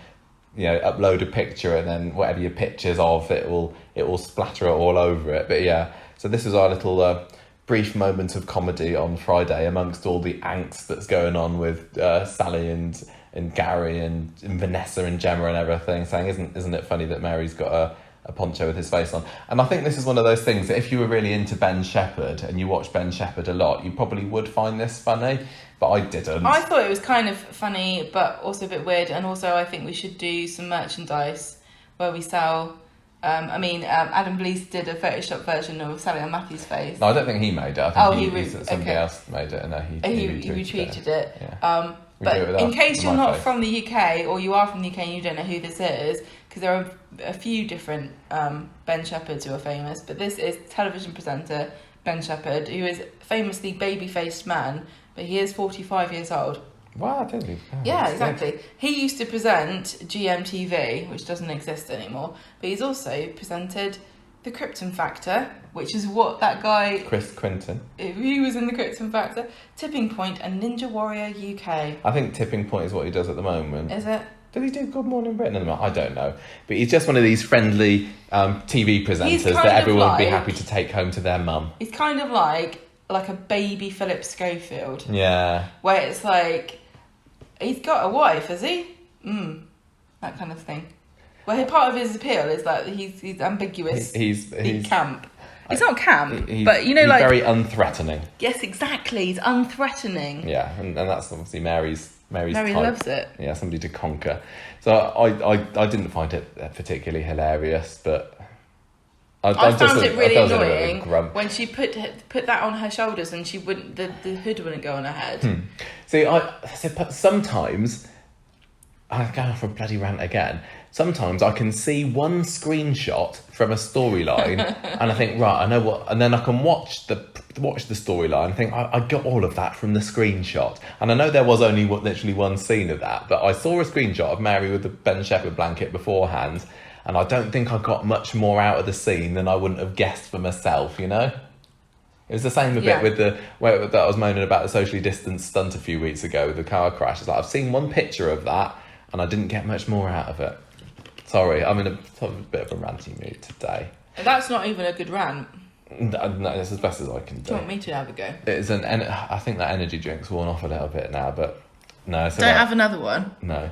upload a picture and then whatever your picture's of, it will splatter it all over it. But yeah, so this is our little brief moment of comedy on Friday amongst all the angst that's going on with Sally and Gary and Vanessa and Gemma and everything, saying, isn't it funny that Mary's got a poncho with his face on? And I think this is one of those things that if you were really into Ben Shepherd and you watch Ben Shepherd a lot, you probably would find this funny, but I didn't. I thought it was kind of funny, but also a bit weird, and also I think we should do some merchandise where we sell... Adam Blease did a Photoshop version of Sally and Matthew's face. No, I don't think he made it. I think somebody else made it, and he retweeted it. Yeah. But in case you're not from the UK, or you are from the UK and you don't know who this is, because there are a few different Ben Shepherds who are famous, but this is television presenter Ben Shepherd, who is famously baby-faced man, but he is 45 years old. Wow, totally. Yeah, exactly. He used to present GMTV, which doesn't exist anymore, but he's also presented The Krypton Factor, which is what that guy... Chris Quinton. He was in The Krypton Factor, Tipping Point and Ninja Warrior UK. I think Tipping Point is what he does at the moment. Is it? Did he do Good Morning Britain at the moment? I don't know. But he's just one of these friendly TV presenters that everyone would be happy to take home to their mum. He's kind of like a baby Philip Schofield. Yeah. Where it's like... He's got a wife, has he? That kind of thing. Well, part of his appeal is that he's ambiguous. He's camp. He's not camp, but he's very unthreatening. Yes, exactly. He's unthreatening. Yeah, and that's obviously Mary's Mary type. Loves it. Yeah, somebody to conquer. So I didn't find it particularly hilarious, but I found it really annoying when she put that on her shoulders and she wouldn't. The hood wouldn't go on her head. See, sometimes I'm going off a bloody rant again. Sometimes I can see one screenshot from a storyline and I think, right, I know what, and then I can watch the storyline and think, I got all of that from the screenshot. And I know there was only literally one scene of that, but I saw a screenshot of Mary with the Ben Shepherd blanket beforehand, and I don't think I got much more out of the scene than I wouldn't have guessed for myself, It was the same bit with where I was moaning about the socially distanced stunt a few weeks ago with the car crash. It's like, I've seen one picture of that and I didn't get much more out of it. Sorry, I'm in a bit of a ranty mood today. That's not even a good rant. No, it's as best as I can do. Do you want me to have a go? I think that energy drink's worn off a little bit now, but no. Don't have another one? No.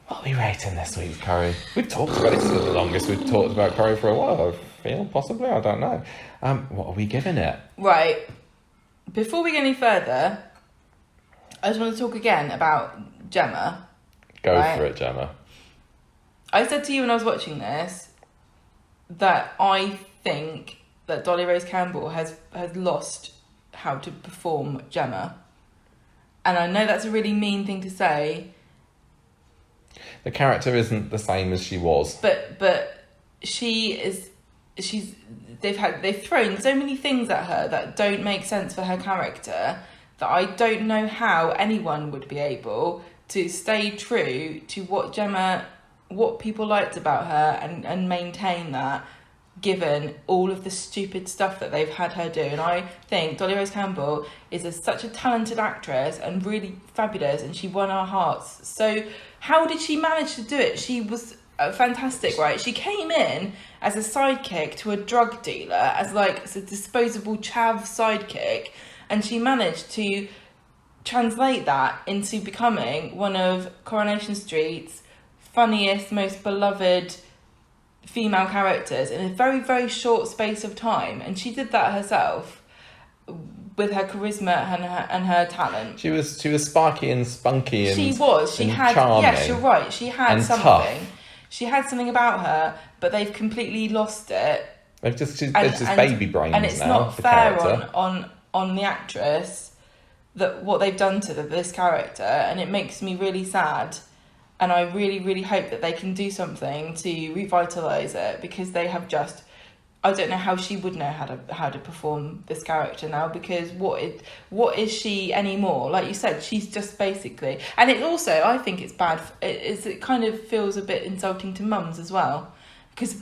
What are we rating this week's curry? We've talked about this is the longest we've talked about curry for a while, I feel, possibly, I don't know. What are we giving it? Right. Before we go any further, I just want to talk again about Gemma. Go for it, Gemma. I said to you when I was watching this that I think that Dolly Rose Campbell has lost how to perform Gemma. And I know that's a really mean thing to say. The character isn't the same as she was. But they've thrown so many things at her that don't make sense for her character that I don't know how anyone would be able to stay true to what people liked about her and maintain that, given all of the stupid stuff that they've had her do. And I think Dolly Rose Campbell is such a talented actress and really fabulous, and she won our hearts. So how did she manage to do it? She was fantastic, right? She came in as a sidekick to a drug dealer, as a disposable chav sidekick, and she managed to translate that into becoming one of Coronation Street's funniest, most beloved female characters in a very, very short space of time. And she did that herself with her charisma and her talent. She was sparky and spunky and She had charming. Yes, you're right. She had something. Tough. She had something about her, but they've completely lost it. It's just baby brains now. And it's not fair on the actress that what they've done to this character, and it makes me really sad. And I really, really hope that they can do something to revitalise it, because they have just... I don't know how she would know how to perform this character now, because what is she anymore? Like you said, she's just basically... And it also, I think it's bad... It kind of feels a bit insulting to mums as well. Because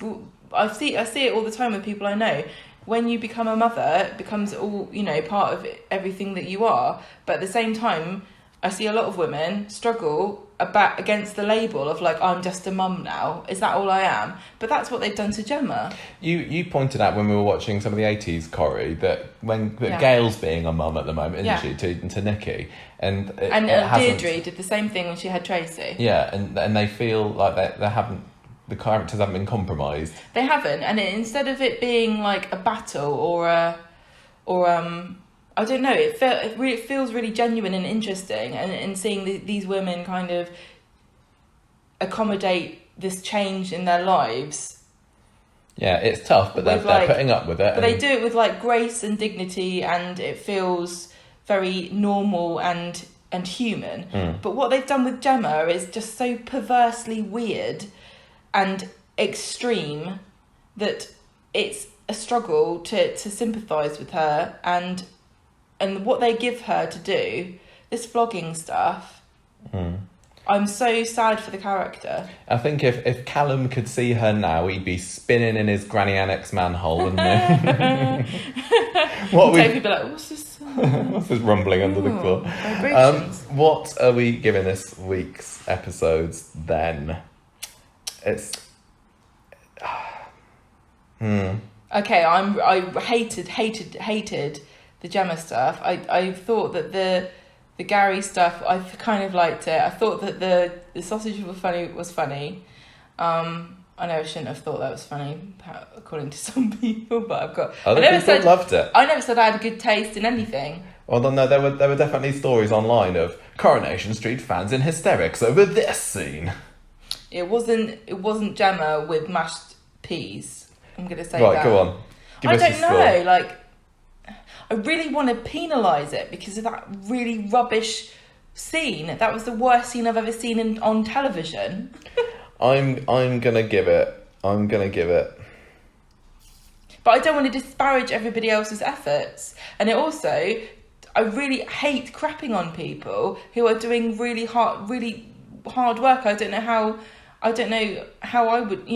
I see it all the time with people I know. When you become a mother, it becomes all, part of everything that you are. But at the same time, I see a lot of women struggle against the label of like, I'm just a mum now. Is that all I am? But that's what they've done to Gemma. You pointed out when we were watching some of the 80s, Corrie, that Gail's being a mum at the moment, isn't she, to Nikki? And Deirdre did the same thing when she had Tracy. Yeah, and they feel like they haven't... The characters haven't been compromised. They haven't, and instead of it being like a battle or I don't know, it feels really genuine and interesting, and seeing these women kind of accommodate this change in their lives. Yeah, it's tough, but they're putting up with it. But they do it with like grace and dignity, and it feels very normal and human. But what they've done with Gemma is just so perversely weird and extreme that it's a struggle to sympathise with her, and what they give her to do, this vlogging stuff. I'm so sad for the character. I think if Callum could see her now, he'd be spinning in his Granny Annex manhole, wouldn't he? Toby would be like, what's this? What's this rumbling under the floor? Vibrations. What are we giving this week's episodes then? It's... Okay, I hated the Gemma stuff. I thought that the Gary stuff, I kind of liked it. I thought that the sausage was funny. I know I shouldn't have thought that was funny, according to some people, but I've got... Other people loved it. I never said I had a good taste in anything. Well, no, there were definitely stories online of Coronation Street fans in hysterics over this scene. It wasn't Gemma with mashed peas. I'm going to say that. Right, go on. I don't know, like... I really want to penalise it because of that really rubbish scene. That was the worst scene I've ever seen on television. I'm gonna give it. But I don't want to disparage everybody else's efforts. And it also, I really hate crapping on people who are doing really hard work. I don't know how I would,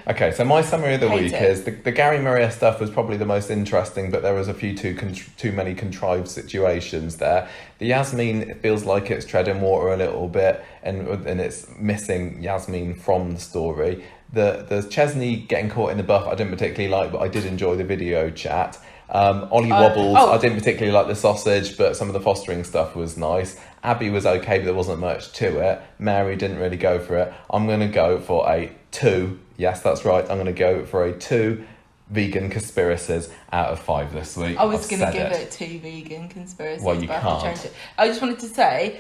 Okay, so my summary of the week is the Gary Maria stuff was probably the most interesting, but there was a few too many contrived situations there. The Yasmin, it feels like it's treading water a little bit, and it's missing Yasmin from the story. The Chesney getting caught in the buff I didn't particularly like, but I did enjoy the video chat. Ollie Wobbles, I didn't particularly like the sausage, but some of the fostering stuff was nice. Abby was okay, but there wasn't much to it. Mary didn't really go for it. I'm going to go for a 2. Yes, that's right. I'm going to go for a 2 vegan conspiracies out of 5 this week. I was going to give it 2 vegan conspiracies. Well, you can't. I just wanted to say,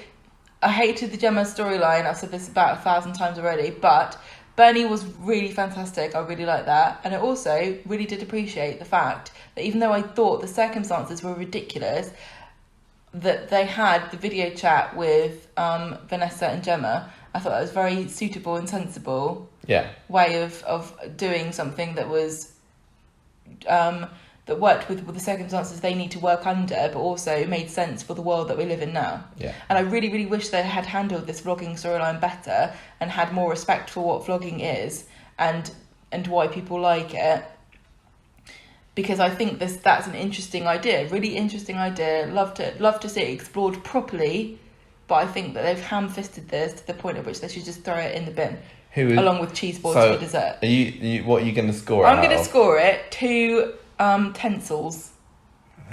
I hated the Gemma storyline. I've said this about 1,000 times already, but Bernie was really fantastic. I really liked that. And I also really did appreciate the fact that even though I thought the circumstances were ridiculous, that they had the video chat with Vanessa and Gemma. I thought that was very suitable and sensible way of doing something that was that worked with the circumstances they need to work under, but also made sense for the world that we live in now. Yeah. And I really, really wish they had handled this vlogging storyline better and had more respect for what vlogging is and why people like it. Because I think that's an interesting idea, really interesting idea. Love to see it explored properly, but I think that they've ham-fisted this to the point at which they should just throw it in the bin, along with cheese balls for dessert. What are you going to score it? I'm going to score it 2 tensils.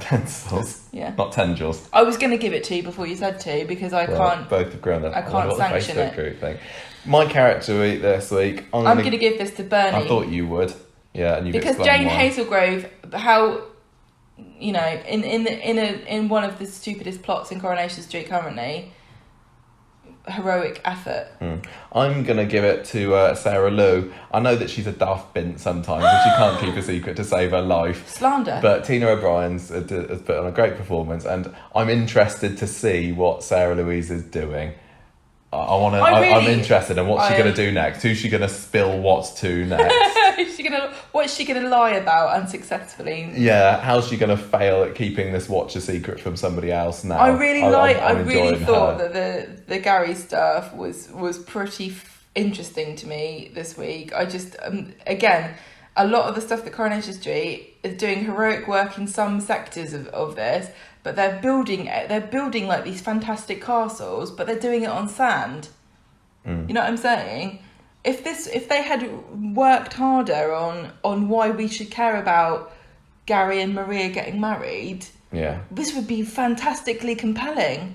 Tensils? Yeah. Not tendrils. I was going to give it 2 before you said 2 because I can't. Both have grown up. I can't sanction it. Group thing. My character week this week. I'm going to give this to Bernie. I thought you would. Yeah, and you've because Jane Hazelgrove, how you know, in one of the stupidest plots in Coronation Street currently, heroic effort. I'm going to give it to Sarah Lou. I know that she's a daft bint sometimes and she can't keep a secret to save her life. Slander. But Tina O'Brien's has put on a great performance, and I'm interested to see what Sarah Louise is doing. I'm interested in what's she going to do next. Who's she going to spill what's to next? What's she gonna lie about unsuccessfully? Yeah, how's she gonna fail at keeping this watch a secret from somebody else now? I really thought that the Gary stuff was pretty interesting to me this week. I just again, a lot of the stuff that Coronation Street is doing heroic work in some sectors of this, but they're building like these fantastic castles, but they're doing it on sand. You know what I'm saying? If they had worked harder on why we should care about Gary and Maria getting married, this would be fantastically compelling.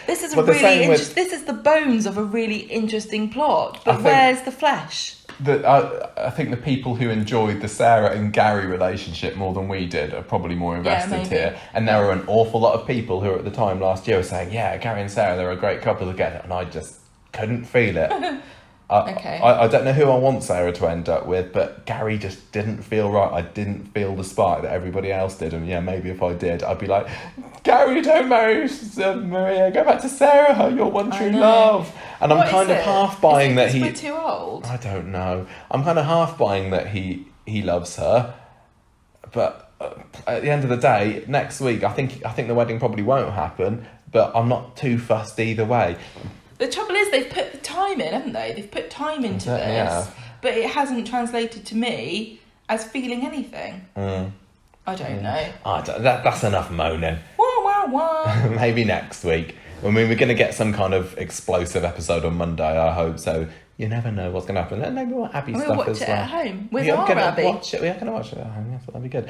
This is this is the bones of a really interesting plot, but where's the flesh? I think the people who enjoyed the Sarah and Gary relationship more than we did are probably more invested here. And there were an awful lot of people who at the time last year were saying, yeah, Gary and Sarah, they're a great couple together, and I just couldn't feel it. I don't know who I want Sarah to end up with, but Gary just didn't feel right. I didn't feel the spark that everybody else did, and maybe if I did, I'd be like, Gary, don't marry Maria, go back to Sarah, your one true love. And I'm kind of half buying that he... We're too old? I don't know. I'm kind of half buying that he loves her, but at the end of the day, next week, I think the wedding probably won't happen, but I'm not too fussed either way. The trouble is they've put the time in, haven't they? They've put time into this, but it hasn't translated to me as feeling anything. I don't know. That's enough moaning. Wah, wah, wah. Maybe next week. I mean, we're going to get some kind of explosive episode on Monday, I hope, so you never know what's going to happen. And maybe we'll Abby stuff as well. We'll watch it at home with our Abby. We are going to watch it at home, yes, that'll be good.